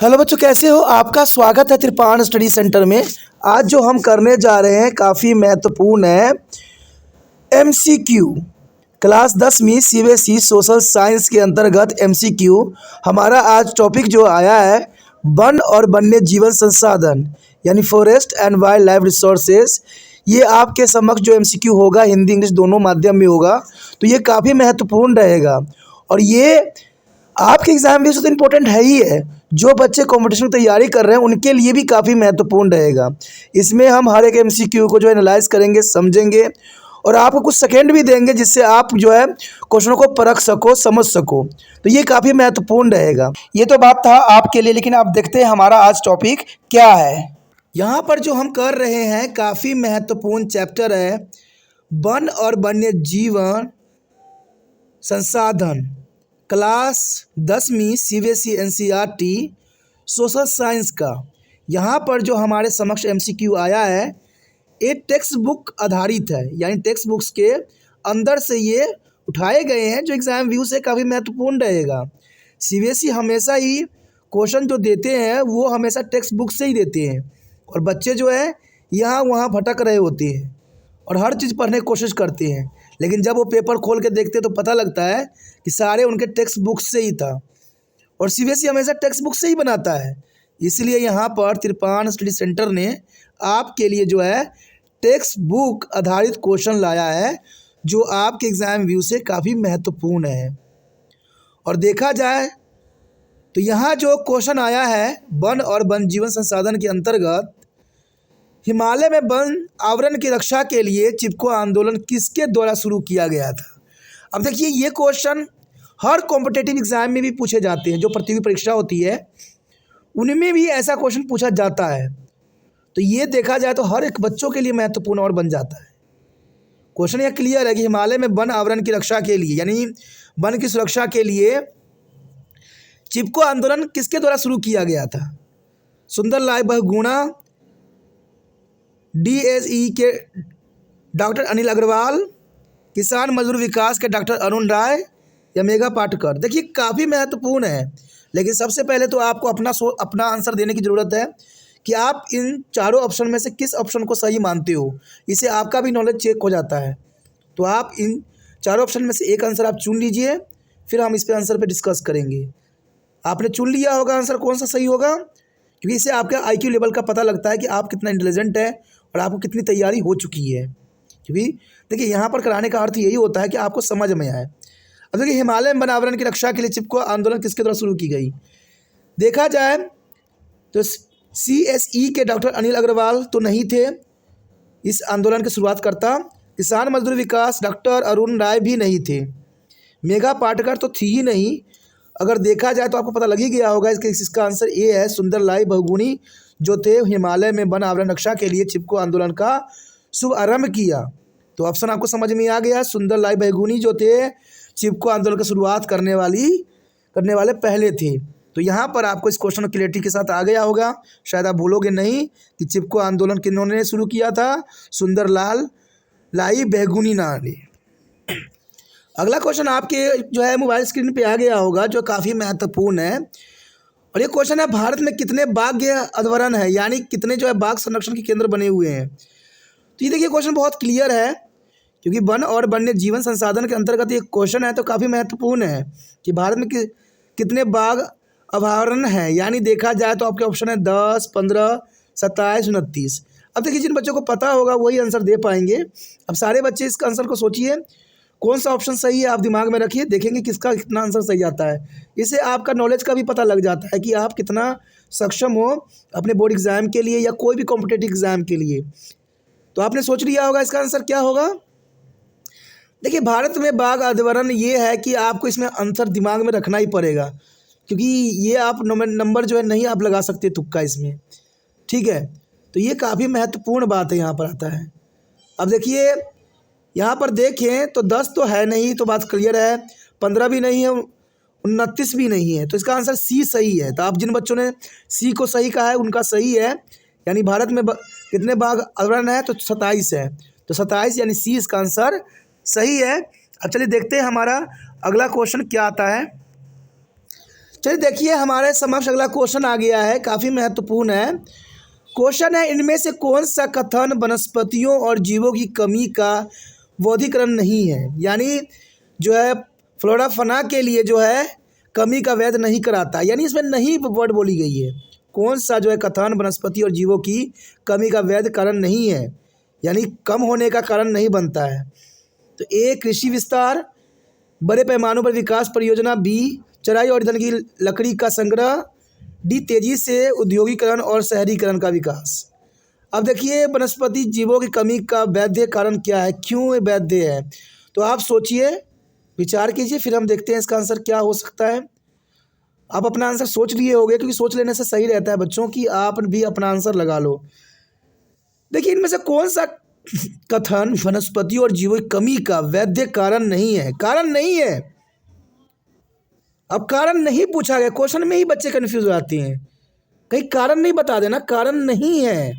Hello बच्चों, कैसे हो? आपका स्वागत है त्रिपाण स्टडी सेंटर में। आज जो हम करने जा रहे हैं काफ़ी महत्वपूर्ण है। एमसीक्यू क्लास 10वीं सीबीएसई सोशल साइंस के अंतर्गत एमसीक्यू हमारा आज टॉपिक जो आया है वन और वन्य जीवन संसाधन यानी forest and wild life resources. ये आपके समक्ष जो एमसीक्यू होगा हिंदी इंग्लिश दोनों माध्यम में होगा, तो ये काफ़ी महत्वपूर्ण रहेगा और ये आपके एग्जाम भी तो इम्पोर्टेंट है ही है। जो बच्चे कंपटीशन की तैयारी कर रहे हैं उनके लिए भी काफ़ी महत्वपूर्ण रहेगा। इसमें हम हर एक एमसीक्यू को जो एनालाइज करेंगे, समझेंगे और आपको कुछ सेकंड भी देंगे जिससे आप जो है क्वेश्चनों को परख सको, समझ सको। तो ये काफ़ी महत्वपूर्ण रहेगा। ये तो बात था आपके लिए, लेकिन आप देखते हैं हमारा आज टॉपिक क्या है। यहाँ पर जो हम कर रहे हैं काफ़ी महत्वपूर्ण चैप्टर है वन और वन्य जीवन संसाधन, क्लास 10वीं सीबीएसई एनसीईआरटी सोशल साइंस का। यहाँ पर जो हमारे समक्ष एमसीक्यू आया है ये टेक्स्ट बुक आधारित है, यानी टेक्स्ट बुक्स के अंदर से ये उठाए गए हैं जो एग्ज़ाम व्यू से काफ़ी महत्वपूर्ण रहेगा। सीबीएसई हमेशा ही क्वेश्चन जो देते हैं वो हमेशा टेक्स्ट बुक से ही देते हैं और बच्चे जो है यहाँ वहाँ भटक रहे होते हैं और हर चीज़ पढ़ने की कोशिश करते हैं, लेकिन जब वो पेपर खोल के देखते हैं तो पता लगता है कि सारे उनके टेक्स्ट बुक से ही था। और सीबीएसई हमेशा टेक्स्ट बुक से ही बनाता है, इसलिए यहाँ पर त्रिपाण स्टडी सेंटर ने आपके लिए जो है टेक्स्ट बुक आधारित क्वेश्चन लाया है जो आपके एग्ज़ाम व्यू से काफ़ी महत्वपूर्ण है। और देखा जाए तो यहाँ जो क्वेश्चन आया है वन और वन जीवन संसाधन के अंतर्गत हिमालय में वन आवरण की रक्षा के लिए चिपको आंदोलन किसके द्वारा शुरू किया गया था। अब देखिए ये क्वेश्चन हर कॉम्पिटिटिव एग्ज़ाम में भी पूछे जाते हैं, जो प्रतियोगी परीक्षा होती है उनमें भी ऐसा क्वेश्चन पूछा जाता है। तो ये देखा जाए तो हर एक बच्चों के लिए महत्वपूर्ण और बन जाता है। क्वेश्चन यह क्लियर है कि हिमालय में वन आवरण की रक्षा के लिए यानी वन की सुरक्षा के लिए चिपको आंदोलन किसके द्वारा शुरू किया गया था। सुंदरलाल बहुगुणा, डीएसई के डॉक्टर अनिल अग्रवाल, किसान मजदूर विकास के डॉक्टर अरुण राय या मेघा पाटकर। देखिए काफ़ी महत्वपूर्ण है, लेकिन सबसे पहले तो आपको अपना आंसर देने की ज़रूरत है कि आप इन चारों ऑप्शन में से किस ऑप्शन को सही मानते हो। इससे आपका भी नॉलेज चेक हो जाता है। तो आप इन चारों ऑप्शन में से एक आंसर आप चुन लीजिए, फिर हम इस पे आंसर पे डिस्कस करेंगे। आपने चुन लिया होगा आंसर कौन सा सही होगा, क्योंकि इससे आपका आईक्यू लेवल का पता लगता है कि आप कितना इंटेलिजेंट है और आपको कितनी तैयारी हो चुकी है। क्योंकि देखिए यहाँ पर कराने का अर्थ यही होता है कि आपको समझ में आए। अब देखिए हिमालय वन आवरण की रक्षा के लिए चिपको आंदोलन किसके द्वारा शुरू की गई। देखा जाए तो सीएसई के डॉक्टर अनिल अग्रवाल तो नहीं थे इस आंदोलन की शुरुआत करता। किसान मजदूर विकास डॉक्टर अरुण राय भी नहीं थे। मेघा पाटकर तो थी ही नहीं। अगर देखा जाए तो आपको पता लग ही गया होगा इसका आंसर ए है सुंदरलाल बहुगुणी, जो थे हिमालय में वन आवरण रक्षा के लिए चिपको आंदोलन का शुभ आरंभ किया। तो ऑप्शन आपको समझ में आ गया, सुंदरलाल बहुगुणी जो थे चिपको आंदोलन की शुरुआत करने वाले पहले थे। तो यहाँ पर आपको इस क्वेश्चन क्लियरिटी के साथ आ गया होगा, शायद आप भूलोगे नहीं कि चिपको आंदोलन किन्होंने शुरू किया था, सुंदरलाल बहुगुणी ने। अगला क्वेश्चन आपके जो है मोबाइल स्क्रीन पे आ गया होगा, जो काफ़ी महत्वपूर्ण है। और ये क्वेश्चन है भारत में कितने बाघ अभयारण्य है, यानी कितने जो है बाघ संरक्षण के केंद्र बने हुए हैं। तो ये देखिए क्वेश्चन बहुत क्लियर है, क्योंकि वन और वन्य जीवन संसाधन के अंतर्गत ये क्वेश्चन है तो काफ़ी महत्वपूर्ण है कि भारत में कितने बाघ अभयारण्य हैं। यानी देखा जाए तो आपके ऑप्शन है 10, 15, 27, 29। अब देखिए जिन बच्चों को पता होगा वही आंसर दे पाएंगे। अब सारे बच्चे इसका आंसर को सोचिए कौन सा ऑप्शन सही है, आप दिमाग में रखिए, देखेंगे किसका कितना आंसर सही आता है। इससे आपका नॉलेज का भी पता लग जाता है कि आप कितना सक्षम हो अपने बोर्ड एग्ज़ाम के लिए या कोई भी कॉम्पिटिटिव एग्ज़ाम के लिए। तो आपने सोच लिया होगा इसका आंसर क्या होगा। देखिए भारत में बाघ अभयारण्य ये है कि आपको इसमें आंसर दिमाग में रखना ही पड़ेगा, क्योंकि ये आप नंबर जो है नहीं आप लगा सकते तुक्का इसमें, ठीक है। तो ये काफ़ी महत्वपूर्ण बात है, यहाँ पर आता है। अब देखिए यहाँ पर देखें तो 10 तो है नहीं, तो बात क्लियर है। 15 भी नहीं है, 29 भी नहीं है, तो इसका आंसर सी सही है। तो आप जिन बच्चों ने सी को सही कहा है उनका सही है, यानी भारत में कितने बाघ अभयारण्य है तो 27 है। तो 27 यानी सी इसका आंसर सही है। अब चलिए देखते हैं हमारा अगला क्वेश्चन क्या आता है। चलिए देखिए, हमारे समक्ष अगला क्वेश्चन आ गया है, काफ़ी महत्वपूर्ण है। क्वेश्चन है, इनमें से कौन सा कथन वनस्पतियों और जीवों की कमी का बोधिकरण नहीं है? यानी जो है फ्लोरा फना के लिए जो है कमी का वैध नहीं कराता, यानी इसमें नहीं वर्ड बोली गई है। कौन सा जो है कथन वनस्पति और जीवों की कमी का वैध कारण नहीं है, यानी कम होने का कारण नहीं बनता है। तो ए कृषि विस्तार, बड़े पैमानों पर विकास परियोजना, बी चराई और ईंधन की लकड़ी का संग्रह, डी तेजी से औद्योगिकरण और शहरीकरण का विकास। अब देखिए, वनस्पति जीवों की कमी का वैध कारण क्या है, क्यों ये वैध है? तो आप सोचिए, विचार कीजिए, फिर हम देखते हैं इसका आंसर क्या हो सकता है। आप अपना आंसर सोच लिए होंगे, क्योंकि सोच लेने से सही रहता है बच्चों कि आप भी अपना आंसर लगा लो। देखिए, इनमें से कौन सा कथन वनस्पति और जीवों की कमी का वैध कारण नहीं है? कारण नहीं है। अब कारण नहीं पूछा गया, क्वेश्चन में ही बच्चे कंफ्यूज हो जाते हैं, कहीं कारण नहीं बता देना, कारण नहीं है।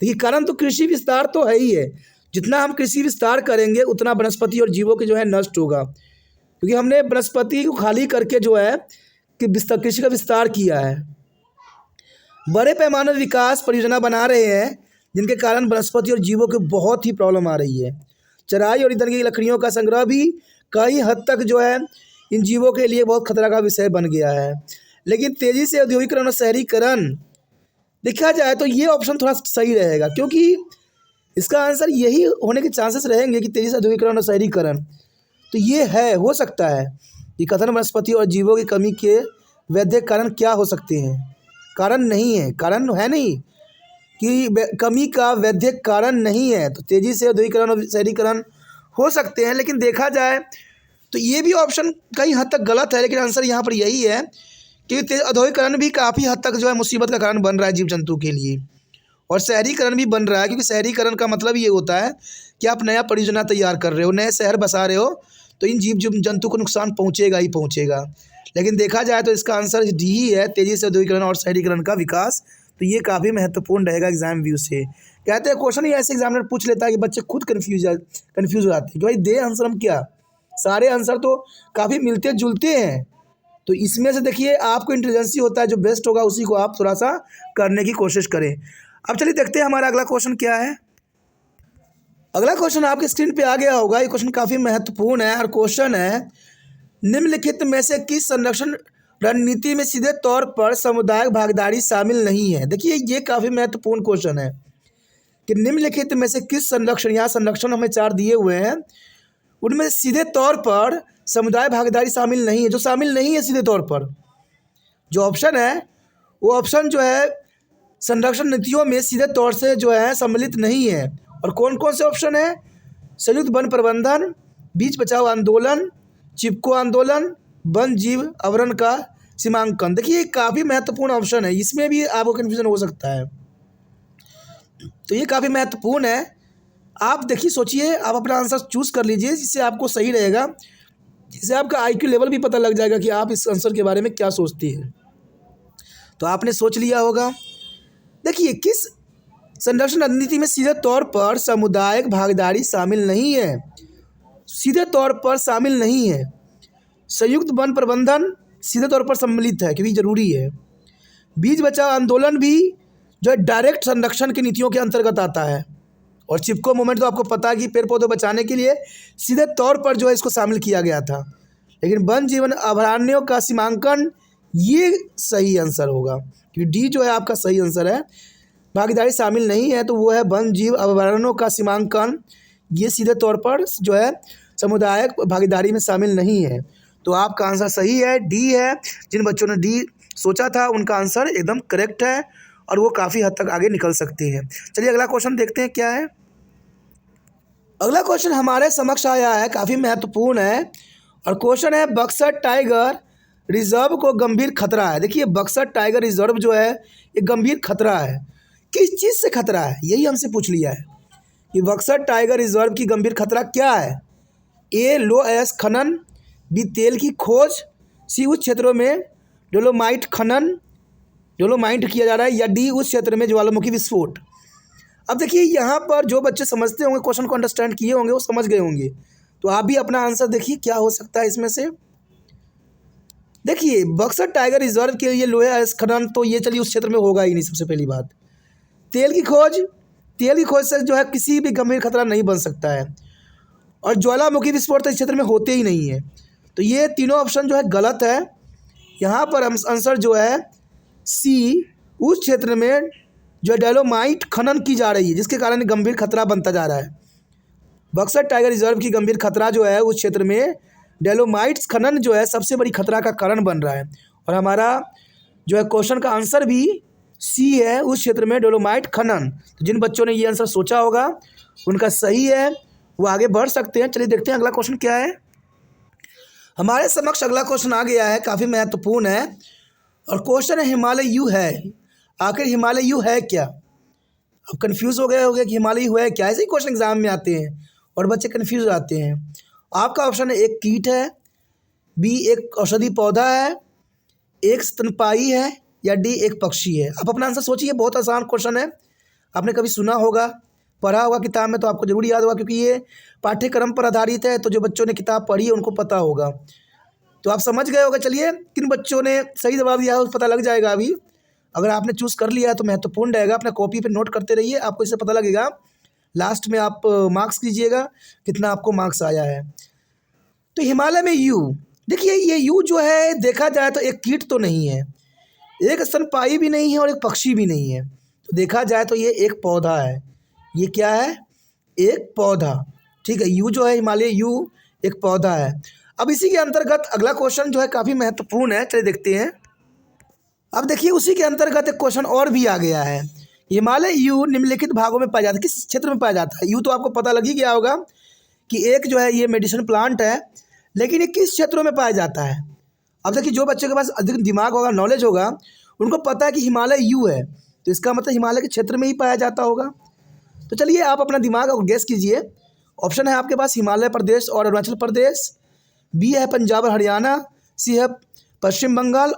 देखिए, कारण तो कृषि विस्तार तो है ही है, जितना हम कृषि विस्तार करेंगे उतना वनस्पति और जीवों के जो है नष्ट होगा, क्योंकि हमने वनस्पति को खाली करके जो है कि कृषि का विस्तार किया है। बड़े पैमाने पर विकास परियोजना बना रहे हैं, जिनके कारण वनस्पति और जीवों को बहुत ही प्रॉब्लम आ रही है। चराई और ईंधन की लकड़ियों का संग्रह भी कई हद तक जो है इन जीवों के लिए बहुत खतरा का विषय बन गया है। लेकिन तेज़ी से औद्योगिकरण और शहरीकरण देखा जाए तो ये ऑप्शन थोड़ा सही रहेगा, क्योंकि इसका आंसर यही होने के चांसेस रहेंगे कि तेज़ी से औद्योगिकरण और शहरीकरण। तो ये है, हो सकता है कि कथन वनस्पति और जीवों की कमी के वैध कारण क्या हो सकते हैं? कारण नहीं है, कारण है नहीं कि कमी का वैध कारण नहीं है। तो तेज़ी से औद्योगिकरण और शहरीकरण हो सकते हैं, लेकिन देखा जाए तो ये भी ऑप्शन कई हद तक गलत है। लेकिन आंसर यहाँ पर यही है कि औद्योगिकरण भी काफ़ी हद तक जो है मुसीबत का कारण बन रहा है जीव जंतु के लिए, और शहरीकरण भी बन रहा है, क्योंकि शहरीकरण का मतलब ये होता है कि आप नया परियोजना तैयार कर रहे हो, नए शहर बसा रहे हो, तो इन जीव जंतु को नुकसान पहुँचेगा ही पहुँचेगा। लेकिन देखा जाए तो इसका आंसर डी ही है, तेज़ी से औद्योगिकरण और शहरीकरण का विकास। तो ये काफ़ी महत्वपूर्ण रहेगा एग्जाम व्यू से। कहते हैं क्वेश्चन ही ऐसे एग्जामिनर पूछ लेता है कि बच्चे खुद कन्फ्यूज हो जाते हैं कि भाई दे आंसर हम क्या, सारे आंसर तो काफ़ी मिलते जुलते हैं। तो इसमें से देखिए, आपको इंटेलिजेंसी होता है, जो बेस्ट होगा उसी को आप थोड़ा सा करने की कोशिश करें। अब चलिए देखते हैं हमारा अगला क्वेश्चन क्या है। अगला क्वेश्चन आपके स्क्रीन पे आ गया होगा। ये क्वेश्चन काफ़ी महत्वपूर्ण है, और क्वेश्चन है, निम्नलिखित में से किस संरक्षण रणनीति में सीधे तौर पर सामुदायिक भागीदारी शामिल नहीं है? देखिए, ये काफ़ी महत्वपूर्ण क्वेश्चन है कि निम्नलिखित में से किस संरक्षण, यहाँ संरक्षण हमें 4 दिए हुए हैं, उनमें सीधे तौर पर समुदाय भागीदारी शामिल नहीं है। जो शामिल नहीं है सीधे तौर पर, जो ऑप्शन है वो ऑप्शन जो है संरक्षण नीतियों में सीधे तौर से जो है सम्मिलित नहीं है। और कौन कौन से ऑप्शन है? संयुक्त वन प्रबंधन, बीज बचाओ आंदोलन, चिपको आंदोलन, वन जीव आवरण का सीमांकन। देखिए, काफ़ी महत्वपूर्ण ऑप्शन है, इसमें भी आपको कन्फ्यूजन हो सकता है। तो ये काफ़ी महत्वपूर्ण है। आप देखिए, सोचिए, आप अपना आंसर चूज़ कर लीजिए, जिससे आपको सही रहेगा, जिससे आपका आईक्यू लेवल भी पता लग जाएगा कि आप इस आंसर के बारे में क्या सोचती हैं। तो आपने सोच लिया होगा। देखिए, किस संरक्षण रणनीति में सीधे तौर पर सामुदायिक भागीदारी शामिल नहीं है? सीधे तौर पर शामिल नहीं है। संयुक्त वन प्रबंधन सीधे तौर पर सम्मिलित है, क्योंकि ज़रूरी है। बीज बचाओ आंदोलन भी जो है डायरेक्ट संरक्षण की नीतियों के अंतर्गत आता है। और चिपको मूवमेंट तो आपको पता है कि पेड़ पौधे बचाने के लिए सीधे तौर पर जो है इसको शामिल किया गया था। लेकिन वन जीवन अभयारण्यों का सीमांकन ये सही आंसर होगा, क्योंकि डी जो है आपका सही आंसर है। भागीदारी शामिल नहीं है तो वो है वन जीव अभयारण्यों का सीमांकन, ये सीधे तौर पर जो है सामुदायिक भागीदारी में शामिल नहीं है। तो आपका आंसर सही है, डी है। जिन बच्चों ने डी सोचा था उनका आंसर एकदम करेक्ट है, और वो काफ़ी हद तक आगे निकल सकते हैं। चलिए अगला क्वेश्चन देखते हैं क्या है। अगला क्वेश्चन हमारे समक्ष आया है, काफ़ी महत्वपूर्ण है, और क्वेश्चन है, बक्सर टाइगर रिजर्व को गंभीर खतरा है। देखिए, बक्सर टाइगर रिजर्व जो है ये गंभीर खतरा है। किस चीज़ से खतरा है, यही हमसे पूछ लिया है कि बक्सर टाइगर रिजर्व की गंभीर खतरा क्या है? ए लो अयस्क खनन, बी तेल की खोज, सी उस क्षेत्रों में डोलोमाइट खनन डोलोमाइट किया जा रहा है, या डी उस क्षेत्र में ज्वालामुखी विस्फोट। अब देखिए, यहाँ पर जो बच्चे समझते होंगे, क्वेश्चन को अंडरस्टैंड किए होंगे, वो समझ गए होंगे। तो आप भी अपना आंसर देखिए क्या हो सकता है इसमें से। देखिए बक्सर टाइगर रिजर्व के लिए लोहे अयस्क खनन तो ये चलिए उस क्षेत्र में होगा ही नहीं। सबसे पहली बात, तेल की खोज, तेल की खोज से जो है किसी भी गंभीर खतरा नहीं बन सकता है, और ज्वालामुखी विस्फोट तो इस क्षेत्र में होते ही नहीं है। तो ये तीनों ऑप्शन जो है गलत है। यहाँ पर आंसर जो है सी, उस क्षेत्र में जो डोलोमाइट खनन की जा रही है जिसके कारण गंभीर खतरा बनता जा रहा है। बक्सर टाइगर रिजर्व की गंभीर खतरा जो है उस क्षेत्र में डोलोमाइट्स खनन जो है सबसे बड़ी खतरा का कारण बन रहा है। और हमारा जो है क्वेश्चन का आंसर भी सी है, उस क्षेत्र में डोलोमाइट खनन। तो जिन बच्चों ने ये आंसर सोचा होगा उनका सही है, वो आगे बढ़ सकते हैं। चलिए देखते हैं अगला क्वेश्चन क्या है। हमारे समक्ष अगला क्वेश्चन आ गया है, काफ़ी महत्वपूर्ण है, और क्वेश्चन है हिमालय यू है। आखिर हिमालय यू है क्या? अब कंफ्यूज हो गए होंगे कि हिमालय यू है क्या। ऐसे ही क्वेश्चन एग्जाम में आते हैं और बच्चे कंफ्यूज हो जाते हैं। आपका ऑप्शन है एक कीट है, बी एक औषधि पौधा है, एक स्तनपायी है, या डी एक पक्षी है। आप अपना आंसर सोचिए, बहुत आसान क्वेश्चन है, आपने कभी सुना होगा, पढ़ा होगा किताब में तो आपको जरूर याद होगा, क्योंकि ये पाठ्यक्रम पर आधारित है। तो जो बच्चों ने किताब पढ़ी है उनको पता होगा, तो आप समझ गए होगा। चलिए किन बच्चों ने सही जवाब दिया है पता लग जाएगा अभी। अगर आपने चूज़ कर लिया है तो महत्वपूर्ण रहेगा, अपना कॉपी पे नोट करते रहिए, आपको इससे पता लगेगा। लास्ट में आप मार्क्स कीजिएगा कितना आपको मार्क्स आया है। तो हिमालय में यू, देखिए ये यू जो है देखा जाए तो एक कीट तो नहीं है, एक स्तनपायी भी नहीं है, और एक पक्षी भी नहीं है। तो देखा जाए तो ये एक पौधा है। ये क्या है? एक पौधा। ठीक है, यू जो है हिमालय यू एक पौधा है। अब इसी के अंतर्गत अगला क्वेश्चन जो है काफ़ी महत्वपूर्ण है, चलिए देखते हैं। अब देखिए उसी के अंतर्गत एक क्वेश्चन और भी आ गया है। हिमालय यू निम्नलिखित भागों में पाया जाता है, किस क्षेत्र में पाया जाता है? यू तो आपको पता लग ही गया होगा कि एक जो है ये मेडिसिन प्लांट है, लेकिन ये किस क्षेत्रों में पाया जाता है? अब देखिए जो बच्चों के पास अधिक दिमाग होगा, नॉलेज होगा, उनको पता है कि हिमालय यू है, तो इसका मतलब हिमालय के क्षेत्र में ही पाया जाता होगा। तो चलिए आप अपना दिमाग और गैस कीजिए। ऑप्शन है आपके पास हिमालय प्रदेश और अरुणाचल प्रदेश, बी है पंजाब और हरियाणा, सी है पश्चिम बंगाल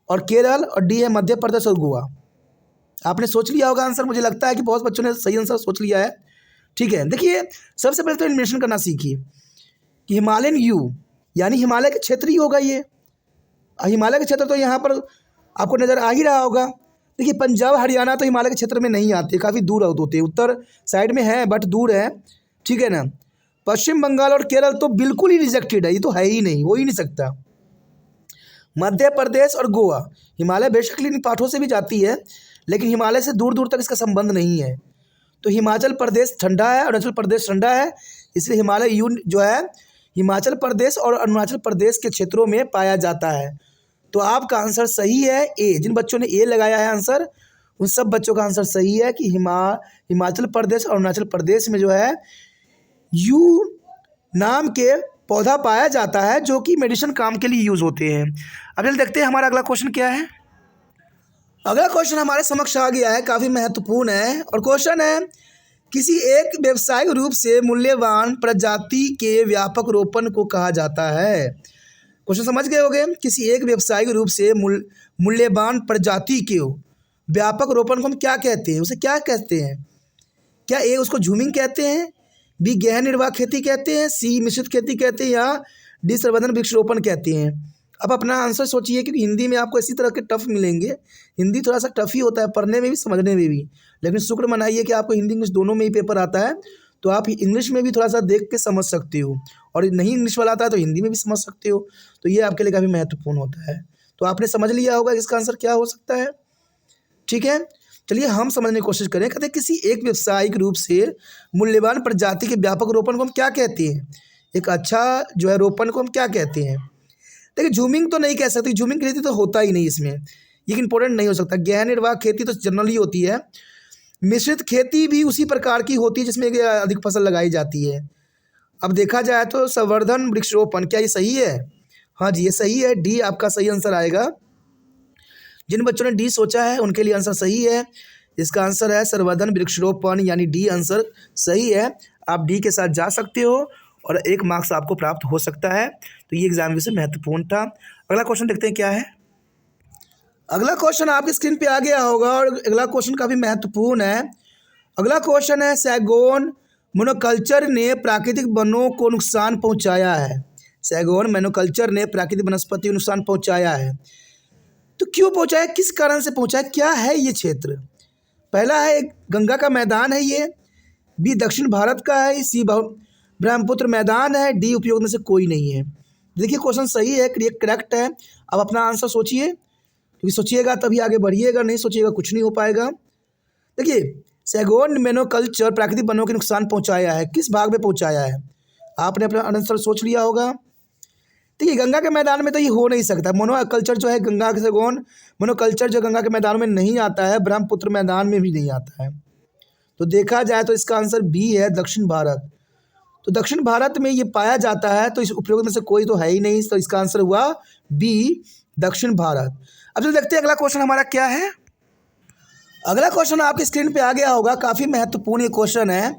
और केरल, और डी है मध्य प्रदेश और गोवा। आपने सोच लिया होगा आंसर, मुझे लगता है कि बहुत बच्चों ने सही आंसर सोच लिया है। ठीक है, देखिए सबसे पहले तो एलिमिनेशन करना सीखिए कि हिमालयन यू यानी हिमालय के क्षेत्र ही होगा ये। हिमालय के क्षेत्र तो यहाँ पर आपको नज़र आ ही रहा होगा। देखिए पंजाब हरियाणा तो हिमालय के क्षेत्र में नहीं आते, काफ़ी दूर होते हैं, उत्तर साइड में है बट दूर है, ठीक है ना। पश्चिम बंगाल और केरल तो बिल्कुल ही रिजेक्टेड है, ये तो है ही नहीं, हो ही नहीं सकता। मध्य प्रदेश और गोवा, हिमालय बेसिकली इन पाठों से भी जाती है, लेकिन हिमालय से दूर दूर तक इसका संबंध नहीं है। तो हिमाचल प्रदेश ठंडा है, अरुणाचल प्रदेश ठंडा है, इसलिए हिमालय यू जो है हिमाचल प्रदेश और अरुणाचल प्रदेश के क्षेत्रों में पाया जाता है। तो आपका आंसर सही है ए। जिन बच्चों ने ए लगाया है आंसर, उन सब बच्चों का आंसर सही है कि हिमाचल प्रदेश और अरुणाचल प्रदेश में जो है यू नाम के पौधा पाया जाता है, जो कि मेडिसिन काम के लिए यूज़ होते हैं। अब चलिए देखते हैं हमारा अगला क्वेश्चन क्या है। अगला क्वेश्चन हमारे समक्ष आ गया है, काफ़ी महत्वपूर्ण है, और क्वेश्चन है किसी एक व्यावसायिक रूप से मूल्यवान प्रजाति के व्यापक रोपण को कहा जाता है। क्वेश्चन समझ गए होंगे, किसी एक व्यावसायिक रूप से मूल्यवान प्रजाति के व्यापक रोपण को हम क्या कहते हैं, उसे क्या कहते हैं? क्या ए उसको झूमिंग कहते हैं, बी गहन निर्वाह खेती कहते हैं, सी मिश्रित खेती कहते हैं, या डी संवर्धन वृक्षारोपण कहते हैं? अब अपना आंसर सोचिए, क्योंकि हिंदी में आपको इसी तरह के टफ मिलेंगे। हिंदी थोड़ा सा टफ ही होता है, पढ़ने में भी समझने में भी, लेकिन शुक्र मनाइए कि आपको हिंदी इंग्लिश दोनों में ही पेपर आता है, तो आप इंग्लिश में भी थोड़ा सा देख के समझ सकते हो, और नहीं इंग्लिश वाला आता है तो हिंदी में भी समझ सकते हो। तो ये आपके लिए काफ़ी महत्वपूर्ण होता है। तो आपने समझ लिया होगा इसका आंसर क्या हो सकता है। ठीक है, चलिए हम समझने की कोशिश करें। कहते हैं किसी एक व्यावसायिक रूप से मूल्यवान प्रजाति के व्यापक रोपण को हम क्या कहते हैं? एक अच्छा जो है रोपण को हम क्या कहते हैं? देखिए झूमिंग तो नहीं कह सकते, झूमिंग खेती तो होता ही नहीं इसमें, ये इंपॉर्टेंट नहीं हो सकता। गहन निर्वाह खेती तो जनरली होती है। मिश्रित खेती भी उसी प्रकार की होती है जिसमें अधिक फसल लगाई जाती है। अब देखा जाए तो संवर्धन वृक्षारोपण, क्या ये सही है? हाँ जी, ये सही है, डी आपका सही आंसर आएगा। जिन बच्चों ने डी सोचा है उनके लिए आंसर सही है। इसका आंसर है संवर्धन वृक्षारोपण, यानी डी आंसर सही है। आप डी के साथ जा सकते हो और 1 मार्क्स आपको प्राप्त हो सकता है। तो ये एग्जाम विषय महत्वपूर्ण था। अगला क्वेश्चन देखते हैं क्या है। अगला क्वेश्चन आपकी स्क्रीन पे आ गया होगा, और अगला क्वेश्चन काफ़ी महत्वपूर्ण है। अगला क्वेश्चन है सैगोन मोनोकल्चर ने प्राकृतिक वनों को नुकसान पहुंचाया है। सैगोन मोनोकल्चर ने प्राकृतिक वनस्पति को नुकसान पहुंचाया है। तो क्यों पहुंचाया, किस कारण से पहुंचाया, क्या है ये क्षेत्र? पहला है गंगा का मैदान है ये, बी दक्षिण भारत का है, सी ब्रह्मपुत्र मैदान है, डी उपयोग में से कोई नहीं है। देखिए क्वेश्चन सही है, करेक्ट है। अब अपना आंसर सोचिए, क्योंकि सोचिएगा तभी आगे बढ़िएगा, नहीं सोचिएगा कुछ नहीं हो पाएगा। देखिए सैगोन मोनोकल्चर प्राकृतिक वनों के नुकसान पहुंचाया है, किस भाग में पहुंचाया है? आपने अपना आंसर सोच लिया होगा। देखिए गंगा के मैदान में तो ये हो नहीं सकता। मोनोकल्चर जो है गंगा के सैगोन मोनोकल्चर जो गंगा के मैदान में नहीं आता है, ब्रह्मपुत्र मैदान में भी नहीं आता है। तो देखा जाए तो इसका आंसर बी है, दक्षिण भारत। तो दक्षिण भारत में ये पाया जाता है, तो इस उपयोग में से कोई तो है ही नहीं, तो इसका आंसर हुआ बी, दक्षिण भारत। अब जो देखते हैं अगला क्वेश्चन हमारा क्या है। अगला क्वेश्चन आपकी स्क्रीन पे आ गया होगा, काफ़ी महत्वपूर्ण ये क्वेश्चन है।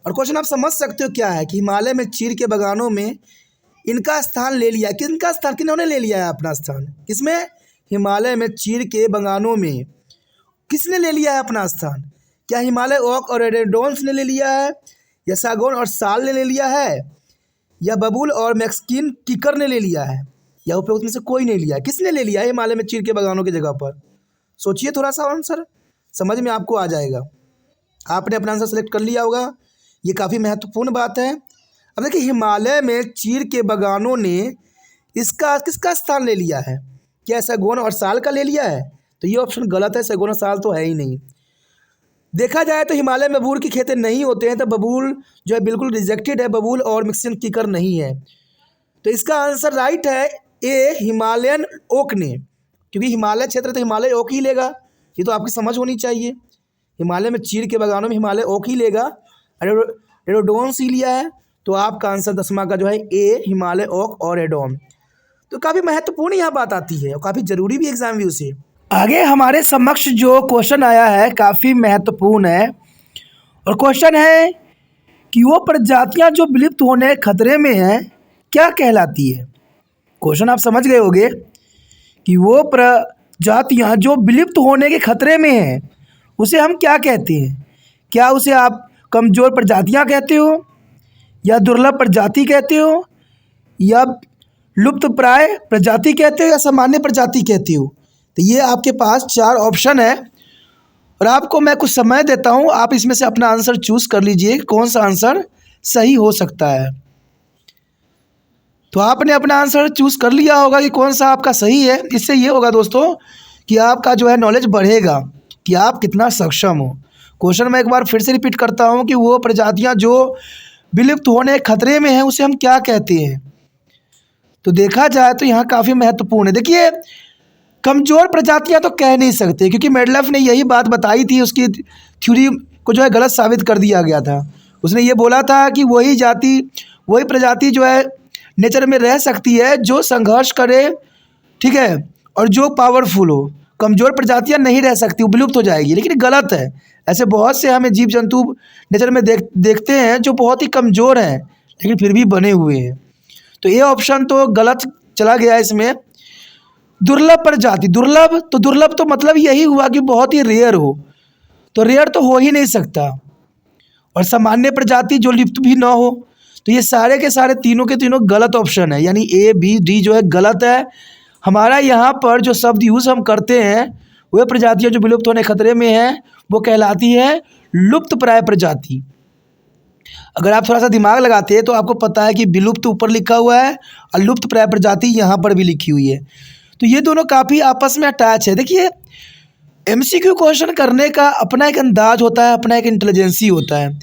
और क्वेश्चन आप समझ सकते हो क्या है कि हिमालय में चीड़ के बागानों में इनका स्थान ले लिया। किनका स्थान, किन्होंने ले लिया है अपना स्थान? किसमें? हिमालय में चीड़ के बागानों में किसने ले लिया है अपना स्थान? क्या हिमालय ओक और एडेडोन्स ने ले लिया है, या सागौन और साल ने ले लिया है, या बबूल और मैक्सकिन कीकर ने ले लिया है, या उपरोक्त में से कोई नहीं लिया है? किसने ले लिया है हिमालय में चीड़ के बागानों की जगह पर? सोचिए थोड़ा सा, आंसर समझ में आपको आ जाएगा। आपने अपना आंसर सेलेक्ट कर लिया होगा, ये काफ़ी महत्वपूर्ण बात है। अब देखिए हिमालय में चीड़ के बागानों ने इसका किसका स्थान ले लिया है? क्या सैगोन और साल का ले लिया है? तो ये ऑप्शन गलत है, सैगोन और साल तो है ही नहीं। देखा जाए तो हिमालय में बबूल की खेती नहीं होते हैं, तो बबूल जो है बिल्कुल रिजेक्टेड है, बबूल और मिक्सिन कीकर नहीं है। तो इसका आंसर राइट है ए, हिमालयन ओक ने, क्योंकि हिमालय क्षेत्र तो हिमालय ओक ही लेगा, ये तो आपकी समझ होनी चाहिए। हिमालय में चीड़ के बागानों में हिमालय ओक ही लेगा, एडोडोन्स ही लिया है, तो आपका आंसर 10वां का जो है ए, हिमालय ओक और एडोन। तो काफ़ी महत्वपूर्ण यहाँ बात आती है और काफ़ी ज़रूरी भी एग्जाम व्यू से। आगे हमारे समक्ष जो क्वेश्चन आया है काफ़ी महत्वपूर्ण है, और क्वेश्चन है कि वो प्रजातियाँ जो विलुप्त होने खतरे में हैं क्या कहलाती है। क्वेश्चन आप समझ गए होंगे कि वो प्रजातियाँ जो विलुप्त होने के खतरे में हैं उसे हम क्या कहते हैं? क्या उसे आप कमज़ोर प्रजातियाँ कहते हो, या दुर्लभ प्रजाति कहते हो, या लुप्त प्राय प्रजाति कहते हो, या सामान्य प्रजाति कहते हो? तो ये आपके पास 4 ऑप्शन है, और आपको मैं कुछ समय देता हूँ, आप इसमें से अपना आंसर चूज़ कर लीजिए कौन सा आंसर सही हो सकता है। तो आपने अपना आंसर चूज़ कर लिया होगा कि कौन सा आपका सही है। इससे ये होगा दोस्तों कि आपका जो है नॉलेज बढ़ेगा कि आप कितना सक्षम हो। क्वेश्चन मैं एक बार फिर से रिपीट करता हूँ कि वो प्रजातियाँ जो विलुप्त होने खतरे में हैं उसे हम क्या कहते हैं। तो देखा जाए तो यहाँ काफ़ी महत्वपूर्ण है। देखिए कमज़ोर प्रजातियाँ तो कह नहीं सकते, क्योंकि मेडलफ ने यही बात बताई थी, उसकी थ्योरी को जो है गलत साबित कर दिया गया था। उसने ये बोला था कि वही प्रजाति जो है नेचर में रह सकती है जो संघर्ष करे, ठीक है, और जो पावरफुल हो। कमज़ोर प्रजातियाँ नहीं रह सकती, वो विलुप्त हो जाएगी। लेकिन गलत है, ऐसे बहुत से हमें जीव जंतु नेचर में देखते हैं जो बहुत ही कमज़ोर हैं लेकिन फिर भी बने हुए हैं। तो ये ऑप्शन तो गलत चला गया इसमें। दुर्लभ प्रजाति, दुर्लभ तो मतलब यही हुआ कि बहुत ही रेयर हो, तो रेयर तो हो ही नहीं सकता। और सामान्य प्रजाति जो लिप्त भी ना हो, तो ये सारे के सारे तीनों के तीनों गलत ऑप्शन है, यानी ए बी डी जो है गलत है। हमारा यहाँ पर जो शब्द यूज़ हम करते हैं वह प्रजातियाँ जो विलुप्त होने खतरे में हैं वो कहलाती है लुप्त प्राय प्रजाति। अगर आप थोड़ा सा दिमाग लगाते हैं तो आपको पता है कि विलुप्त ऊपर लिखा हुआ है और लुप्त प्राय प्रजाति यहाँ पर भी लिखी हुई है, तो ये दोनों काफ़ी आपस में अटैच है। देखिए एमसीक्यू क्वेश्चन करने का अपना एक अंदाज होता है, अपना एक इंटेलिजेंसी होता है।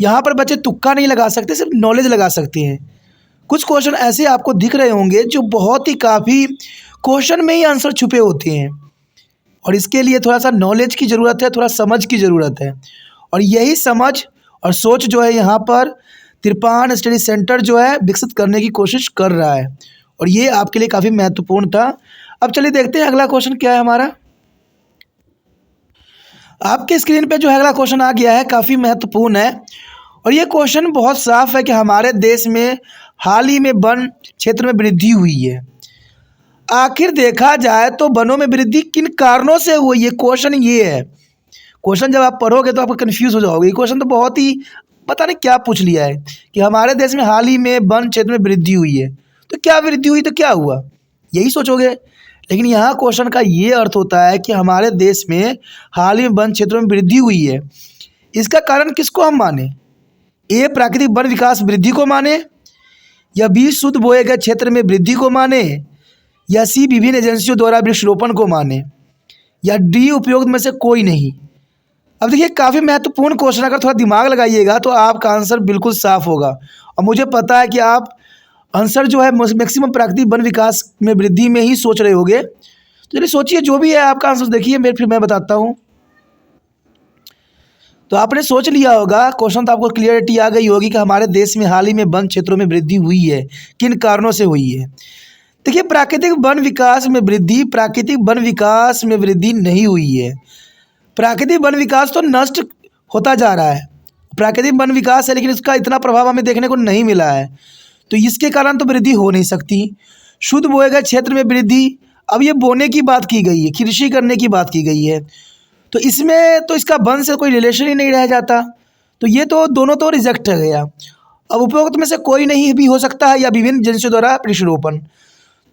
यहाँ पर बच्चे तुक्का नहीं लगा सकते, सिर्फ नॉलेज लगा सकते हैं। कुछ क्वेश्चन ऐसे आपको दिख रहे होंगे जो बहुत ही काफ़ी क्वेश्चन में ही आंसर छुपे होते हैं, और इसके लिए थोड़ा सा नॉलेज की ज़रूरत है, थोड़ा समझ की ज़रूरत है। और यही समझ और सोच जो है यहाँ पर तिरपान स्टडी सेंटर जो है विकसित करने की कोशिश कर रहा है, और ये आपके लिए काफ़ी महत्वपूर्ण था। अब चलिए देखते हैं अगला क्वेश्चन क्या है हमारा। आपके स्क्रीन पे जो है अगला क्वेश्चन आ गया है, काफ़ी महत्वपूर्ण है, और ये क्वेश्चन बहुत साफ है कि हमारे देश में हाल ही में वन क्षेत्र में वृद्धि हुई है। आखिर देखा जाए तो वनों में वृद्धि किन कारणों से हुई है, क्वेश्चन ये है। क्वेश्चन जब आप पढ़ोगे तो आपको कन्फ्यूज़ हो जाओगे। ये क्वेश्चन तो बहुत ही पता नहीं क्या पूछ लिया है कि हमारे देश में हाल ही में वन क्षेत्र में वृद्धि हुई है। तो क्या वृद्धि हुई, तो क्या हुआ, यही सोचोगे। लेकिन यहाँ क्वेश्चन का ये अर्थ होता है कि हमारे देश में हाल ही में वन क्षेत्रों में वृद्धि हुई है, इसका कारण किसको हम माने? ए, प्राकृतिक वन विकास वृद्धि को माने, या बी, शुद्ध बोए गए क्षेत्र में वृद्धि को माने, या सी, विभिन्न एजेंसियों द्वारा वृक्षारोपण को माने, या डी, उपयोग में से कोई नहीं। अब देखिए काफ़ी महत्वपूर्ण क्वेश्चन, अगर थोड़ा दिमाग लगाइएगा तो आपका आंसर बिल्कुल साफ होगा। और मुझे पता है कि आप आंसर जो है मैक्सिमम प्राकृतिक वन विकास में वृद्धि में ही सोच रहे होगे। तो चलिए सोचिए, जो भी है आपका आंसर देखिए, फिर मैं बताता हूँ। तो आपने सोच लिया होगा, क्वेश्चन तो आपको क्लियरिटी आ गई होगी कि हमारे देश में हाल ही में वन क्षेत्रों में वृद्धि हुई है, किन कारणों से हुई है। देखिए प्राकृतिक वन विकास में वृद्धि, प्राकृतिक वन विकास में वृद्धि नहीं हुई है। प्राकृतिक वन विकास तो नष्ट होता जा रहा है, प्राकृतिक वन विकास है लेकिन इसका इतना प्रभाव हमें देखने को नहीं मिला है, तो इसके कारण तो वृद्धि हो नहीं सकती। शुद्ध बोए गए क्षेत्र में वृद्धि, अब ये बोने की बात की गई है, कृषि करने की बात की गई है, तो इसमें तो इसका वन से कोई रिलेशन ही नहीं रह जाता, तो ये तो दोनों तो रिजेक्ट हो गया। अब उपरोक्त में से कोई नहीं भी हो सकता है, या विभिन्न एजेंसियों द्वारा वृक्षारोपण।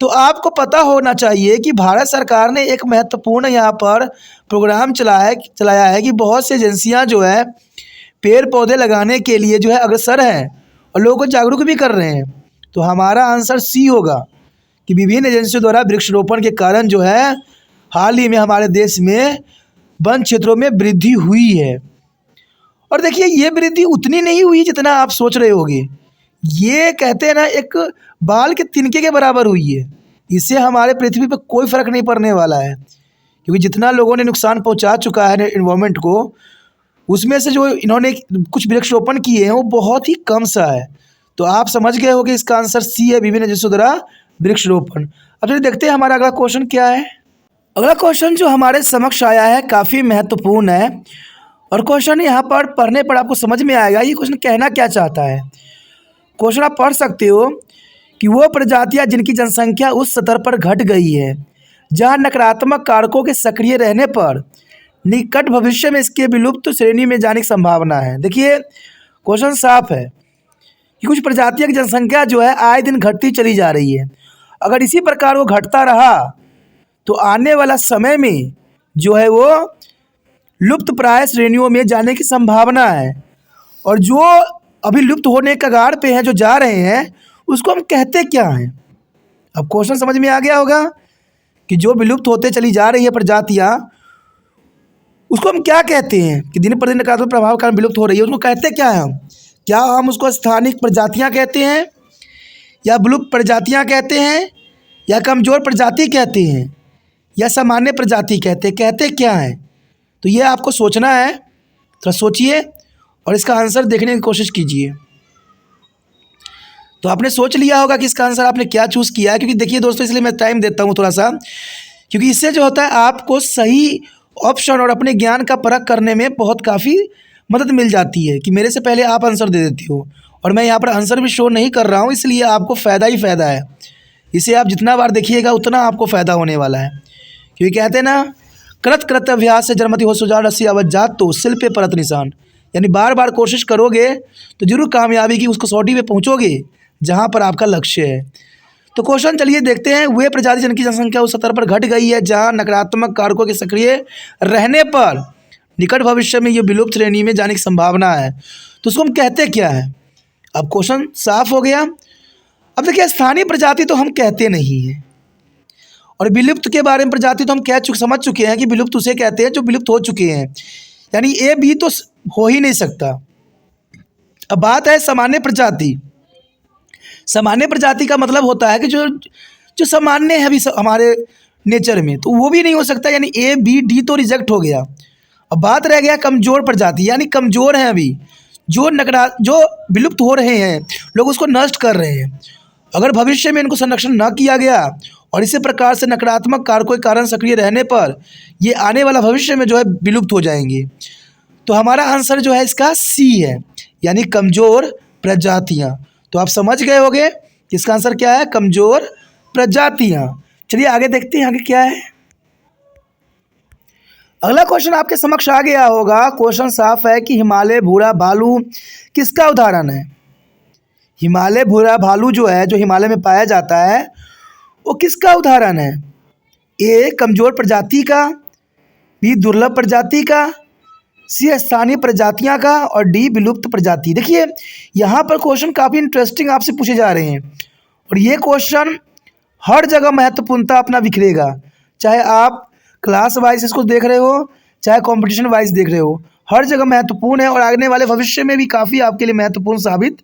तो आपको पता होना चाहिए कि भारत सरकार ने एक महत्वपूर्ण यहाँ पर प्रोग्राम चलाया है कि बहुत सी एजेंसियाँ जो है पेड़ पौधे लगाने के लिए जो है अग्रसर हैं और लोगों को जागरूक भी कर रहे हैं। तो हमारा आंसर सी होगा कि विभिन्न एजेंसियों द्वारा वृक्षारोपण के कारण जो है हाल ही में हमारे देश में वन क्षेत्रों में वृद्धि हुई है। और देखिए ये वृद्धि उतनी नहीं हुई जितना आप सोच रहे होगे, ये कहते हैं ना एक बाल के तिनके के बराबर हुई है। इससे हमारे पृथ्वी पर कोई फ़र्क नहीं पड़ने वाला है, क्योंकि जितना लोगों ने नुकसान पहुंचा चुका है एनवायरनमेंट को, उसमें से जो इन्होंने कुछ वृक्षारोपण किए हैं वो बहुत ही कम सा है। तो आप समझ गए हो कि इसका आंसर सी है, विभिन्न एजेंसियों द्वारा वृक्षारोपण। अब चलिए देखते हैं हमारा अगला क्वेश्चन क्या है। अगला क्वेश्चन जो हमारे समक्ष आया है काफ़ी महत्वपूर्ण है, और क्वेश्चन यहाँ पर पढ़ने पर आपको समझ में आएगा ये क्वेश्चन कहना क्या चाहता है। क्वेश्चन आप पढ़ सकते हो कि वो प्रजातियाँ जिनकी जनसंख्या उस स्तर पर घट गई है जहाँ नकारात्मक कारकों के सक्रिय रहने पर निकट भविष्य में इसके विलुप्त श्रेणी में जाने की संभावना है। देखिए क्वेश्चन साफ है कि कुछ प्रजातियों की जनसंख्या जो है आए दिन घटती चली जा रही है। अगर इसी प्रकार वो घटता रहा तो आने वाला समय में जो है वो लुप्त प्राय श्रेणियों में जाने की संभावना है, और जो अभी लुप्त होने के कगार पे हैं, जो जा रहे हैं, उसको हम कहते क्या हैं। अब क्वेश्चन समझ में आ गया होगा कि जो विलुप्त होते चली जा रही है प्रजातियाँ, उसको हम क्या कहते हैं कि दिन पर दिन नकारात्मक प्रभाव के कारण विलुप्त हो रही है, उसको कहते क्या हैं हम? क्या हम उसको स्थानिक प्रजातियाँ कहते हैं, या विलुप्त प्रजातियाँ कहते हैं, या कमज़ोर प्रजाति कहते हैं, या सामान्य प्रजाति कहते क्या हैं? तो ये आपको सोचना है, थोड़ा सोचिए और इसका आंसर देखने की कोशिश कीजिए। तो आपने सोच लिया होगा कि इसका आंसर आपने क्या चूज़ किया है, क्योंकि देखिए दोस्तों इसलिए मैं टाइम देता हूँ थोड़ा सा, क्योंकि इससे जो होता है आपको सही ऑप्शन और अपने ज्ञान का परख करने में बहुत काफ़ी मदद मिल जाती है कि मेरे से पहले आप आंसर दे देती हो, और मैं यहाँ पर आंसर भी शो नहीं कर रहा हूँ, इसलिए आपको फ़ायदा ही फ़ायदा है। इसे आप जितना बार देखिएगा उतना आपको फ़ायदा होने वाला है, क्योंकि कहते हैं ना कृत कृत अभ्यास से जन्मति हो सुजान रस्सी अवध जात, तो सिल पे परत निशान, यानी बार बार कोशिश करोगे तो जरूर कामयाबी की उसको कसौटी पे पहुँचोगे जहाँ पर आपका लक्ष्य है। तो क्वेश्चन चलिए देखते हैं, वे प्रजाति जिनकी जनसंख्या उस स्तर पर घट गई है जहाँ नकारात्मक कारकों के सक्रिय रहने पर निकट भविष्य में ये विलुप्त श्रेणी में जाने की संभावना है, तो उसको हम कहते क्या है। अब क्वेश्चन साफ हो गया। अब देखिए स्थानीय प्रजाति तो हम कहते नहीं हैं, और विलुप्त के बारे में प्रजाति तो हम समझ चुके हैं कि विलुप्त उसे कहते हैं जो विलुप्त हो चुके हैं, यानी ए बी तो हो ही नहीं सकता। अब बात है सामान्य प्रजाति। सामान्य प्रजाति का मतलब होता है कि जो सामान्य है अभी हमारे नेचर में, तो वो भी नहीं हो सकता, यानी ए बी डी तो रिजेक्ट हो गया। अब बात रह गया कमज़ोर प्रजाति, यानी कमज़ोर हैं अभी, जो विलुप्त हो रहे हैं, लोग उसको नष्ट कर रहे हैं। अगर भविष्य में इनको संरक्षण न किया गया और इसी प्रकार से नकारात्मक कारकों के कारण सक्रिय रहने पर ये आने वाला भविष्य में जो है विलुप्त हो जाएंगे। तो हमारा आंसर जो है इसका सी है, यानी कमज़ोर प्रजातियाँ। तो आप समझ गए होंगे कि इसका आंसर क्या है, कमज़ोर प्रजातियाँ। चलिए आगे देखते हैं आगे क्या है। अगला क्वेश्चन आपके समक्ष आ गया होगा। क्वेश्चन साफ है कि हिमालय भूरा भालू किसका उदाहरण है। हिमालय भूरा भालू जो है, जो हिमालय में पाया जाता है, वो किसका उदाहरण है? ए कमजोर प्रजाति का, बी दुर्लभ प्रजाति का, सी स्थानीय प्रजातियां का, और डी विलुप्त प्रजाति। देखिए यहाँ पर क्वेश्चन काफ़ी इंटरेस्टिंग आपसे पूछे जा रहे हैं, और ये क्वेश्चन हर जगह महत्वपूर्णता अपना बिखरेगा, चाहे आप क्लास वाइज इसको देख रहे हो, चाहे कंपटीशन वाइज देख रहे हो, हर जगह महत्वपूर्ण है और आने वाले भविष्य में भी काफ़ी आपके लिए महत्वपूर्ण साबित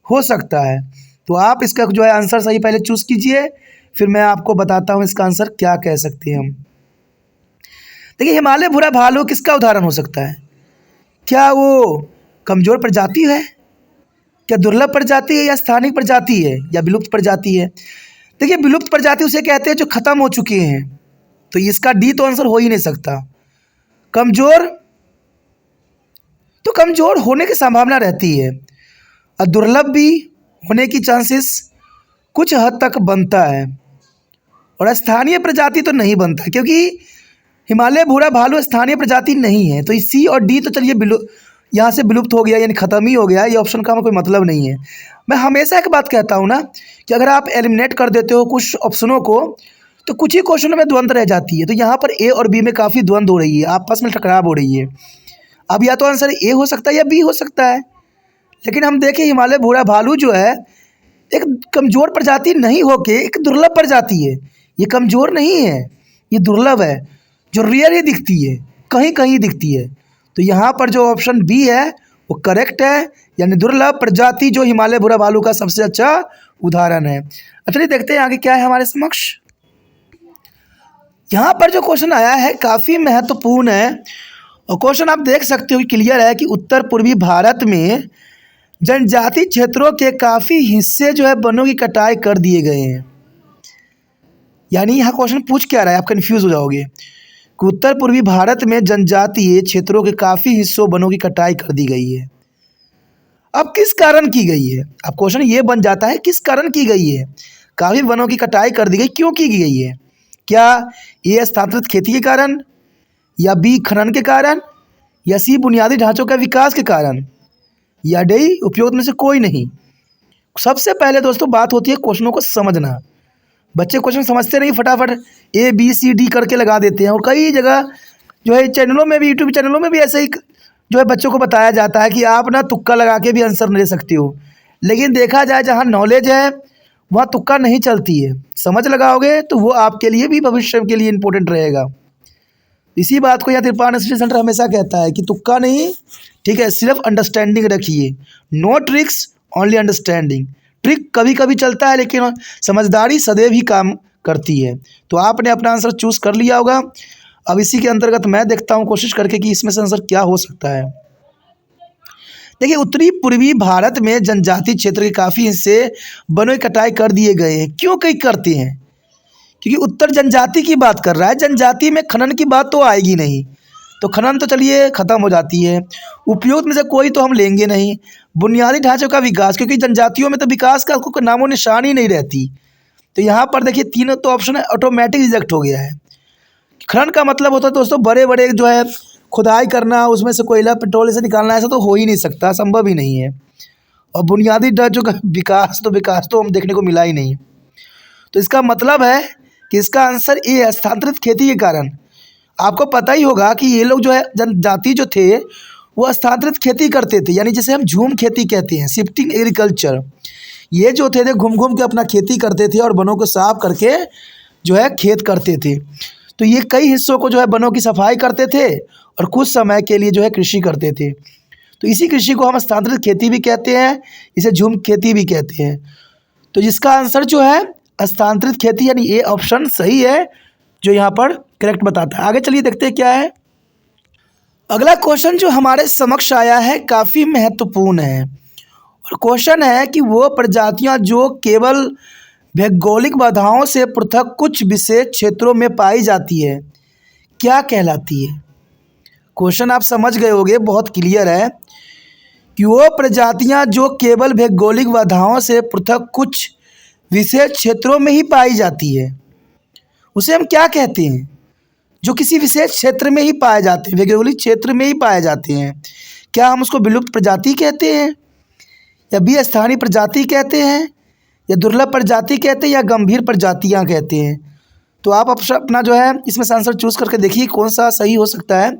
हो सकता है। तो आप इसका जो है आंसर सही पहले चूज़ कीजिए, फिर मैं आपको बताता हूँ इसका आंसर क्या कह सकते हैं हम। देखिए हिमालय भूरा भालू किसका उदाहरण हो सकता है? क्या वो कमज़ोर प्रजाति है, क्या दुर्लभ प्रजाति है, या स्थानिक प्रजाति है, या विलुप्त प्रजाति है? देखिए विलुप्त प्रजाति उसे कहते हैं जो ख़त्म हो चुके हैं, तो इसका डी तो आंसर हो ही नहीं सकता। कमज़ोर, तो कमज़ोर होने की संभावना रहती है, और दुर्लभ भी होने की चांसेस कुछ हद तक बनता है, और स्थानीय प्रजाति तो नहीं बनता, क्योंकि हिमालय भूरा भालू स्थानीय प्रजाति नहीं है। तो सी और डी तो चलिए यहाँ से विलुप्त हो गया, यानी ख़त्म ही हो गया, ये ऑप्शन का हमें कोई मतलब नहीं है। मैं हमेशा एक बात कहता हूँ ना कि अगर आप एलिमिनेट कर देते हो कुछ ऑप्शनों को, तो कुछ ही क्वेश्चनों में द्वंद्व रह जाती है। तो यहाँ पर ए और बी में काफ़ी द्वंद्व हो रही है, आपस में टकराव हो रही है। अब या तो आंसर ए हो सकता है या बी हो सकता है, लेकिन हम देखें हिमालय भूरा भालू जो है एक कमज़ोर प्रजाति नहीं होके एक दुर्लभ प्रजाति है। ये कमज़ोर नहीं है, ये दुर्लभ है, जो रेयर ही दिखती है, कहीं कहीं दिखती है। तो यहाँ पर जो ऑप्शन बी है वो करेक्ट है, यानी दुर्लभ प्रजाति जो हिमालय भूरा भालू का सबसे अच्छा उदाहरण है। अच्छा देखते हैं आगे क्या है हमारे समक्ष। यहाँ पर जो क्वेश्चन आया है काफ़ी महत्वपूर्ण है, और क्वेश्चन आप देख सकते हो क्लियर है कि उत्तर पूर्वी भारत में जनजाति क्षेत्रों के काफ़ी हिस्से जो है वनों की कटाई कर दिए गए हैं। यानी यहाँ क्वेश्चन पूछ क्या रहा है, आप कन्फ्यूज़ हो जाओगे कि उत्तर पूर्वी भारत में जनजातीय क्षेत्रों के काफ़ी हिस्सों वनों की कटाई कर दी गई है। अब किस कारण की गई है? अब क्वेश्चन ये बन जाता है किस कारण की गई है, काफ़ी वनों की कटाई कर दी गई, क्यों की गई है? क्या ए स्थानांतरित खेती के कारण, या बी खनन के कारण, या सी बुनियादी ढांचों का विकास के कारण, या डी उपयोग में से कोई नहीं? सबसे पहले दोस्तों बात होती है क्वेश्चनों को समझना। बच्चे क्वेश्चन समझते नहीं, फटाफट ए बी सी डी करके लगा देते हैं, और कई जगह जो है चैनलों में भी, यूट्यूब चैनलों में भी ऐसे ही जो है बच्चों को बताया जाता है कि आप ना तुक्का लगा के भी आंसर ले सकते हो। लेकिन देखा जाए जहाँ नॉलेज है वहाँ तुक्का नहीं चलती है, समझ लगाओगे तो वो आपके लिए भी भविष्य के लिए इम्पोर्टेंट रहेगा। इसी बात को यहाँ त्रिपाठी स्टडी सेंटर हमेशा कहता है कि तुक्का नहीं, ठीक है, सिर्फ अंडरस्टैंडिंग रखिए, no tricks only understanding. Trick कभी कभी चलता है लेकिन समझदारी सदैव ही काम करती है। तो आपने अपना आंसर चूज़ कर लिया होगा। अब इसी के अंतर्गत मैं देखता हूँ कोशिश करके कि इसमें से आंसर क्या हो सकता है। देखिए उत्तरी पूर्वी भारत में जनजाति क्षेत्र के काफ़ी हिस्से वनों की कटाई कर दिए गए हैं। क्यों कई करते हैं? क्योंकि उत्तर जनजाति की बात कर रहा है, जनजाति में खनन की बात तो आएगी नहीं, तो खनन तो चलिए ख़त्म हो जाती है, उपयोग में से कोई तो हम लेंगे नहीं। बुनियादी ढांचों का विकास, क्योंकि जनजातियों में तो विकास का कोई नामो निशान ही नहीं रहती, तो यहाँ पर देखिए तीनों तो ऑप्शन ऑटोमेटिक रिजेक्ट हो गया है। खनन का मतलब होता है दोस्तों बड़े बड़े जो है खुदाई करना, उसमें से कोयला पेट्रोल से निकालना, ऐसा तो हो ही नहीं सकता, संभव ही नहीं है। और बुनियादी ढांचों का विकास तो हम देखने को मिला ही नहीं। तो इसका मतलब है कि इसका आंसर ए है, स्थानांतरित खेती के कारण। आपको पता ही होगा कि ये लोग जो है जनजाति जो थे वो स्थानांतरित खेती करते थे, यानी जिसे हम झूम खेती कहते हैं, शिफ्टिंग एग्रीकल्चर। ये जो थे घूम घूम के अपना खेती करते थे और वनों को साफ करके जो है खेत करते थे। तो ये कई हिस्सों को जो है वनों की सफाई करते थे और कुछ समय के लिए जो है कृषि करते थे। तो इसी कृषि को हम स्थानांतरित खेती भी कहते हैं, इसे झूम खेती भी कहते हैं। तो जिसका आंसर जो है स्थानांतरित खेती यानी ए ऑप्शन सही है, जो यहाँ पर करेक्ट बताता है। आगे चलिए देखते हैं क्या है। अगला क्वेश्चन जो हमारे समक्ष आया है काफ़ी महत्वपूर्ण है, और क्वेश्चन है कि वो प्रजातियाँ जो केवल भौगोलिक बाधाओं से पृथक कुछ विशेष क्षेत्रों में पाई जाती है क्या कहलाती है? क्वेश्चन आप समझ गए होंगे, बहुत क्लियर है कि वो प्रजातियाँ जो केवल भौगोलिक बाधाओं से पृथक कुछ विशेष क्षेत्रों में ही पाई जाती है उसे हम क्या कहते हैं? जो किसी विशेष क्षेत्र में ही पाए जाते हैं, भौगोलिक क्षेत्र में ही पाए जाते हैं, क्या हम उसको विलुप्त प्रजाति कहते हैं, या बी स्थानीय प्रजाति कहते हैं, या दुर्लभ प्रजाति कहते हैं, या गंभीर प्रजातियाँ कहते हैं। तो आप अपना जो है इसमें से आंसर चूज़ करके देखिए कौन सा सही हो सकता है,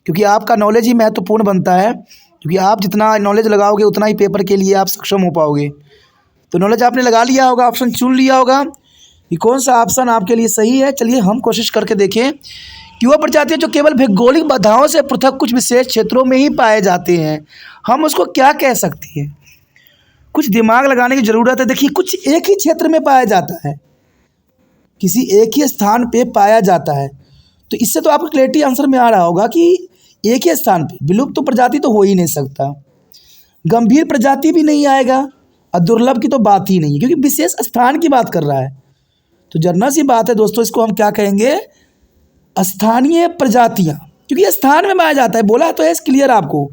क्योंकि आपका नॉलेज ही महत्वपूर्ण बनता है, क्योंकि आप जितना नॉलेज लगाओगे उतना ही पेपर के लिए आप सक्षम हो पाओगे। तो नॉलेज आपने लगा लिया होगा, ऑप्शन चुन लिया होगा कि कौन सा ऑप्शन आपके लिए सही है। चलिए हम कोशिश करके देखें कि वो प्रजातियाँ जो केवल भौगोलिक बाधाओं से पृथक कुछ विशेष क्षेत्रों में ही पाए जाते हैं, हम उसको क्या कह सकते हैं। कुछ दिमाग लगाने की ज़रूरत है। देखिए, कुछ एक ही क्षेत्र में पाया जाता है, किसी एक ही स्थान पे पाया जाता है, तो इससे तो आपको क्लैरिटी आंसर में आ रहा होगा कि एक ही स्थान पे विलुप्त तो प्रजाति तो हो ही नहीं सकता, गंभीर प्रजाति भी नहीं आएगा, और दुर्लभ की तो बात ही नहीं है, क्योंकि विशेष स्थान की बात कर रहा है। तो जनरल सी बात है दोस्तों, इसको हम क्या कहेंगे, स्थानीय प्रजातियाँ, क्योंकि स्थान में पाया जाता है। बोला तो है क्लियर आपको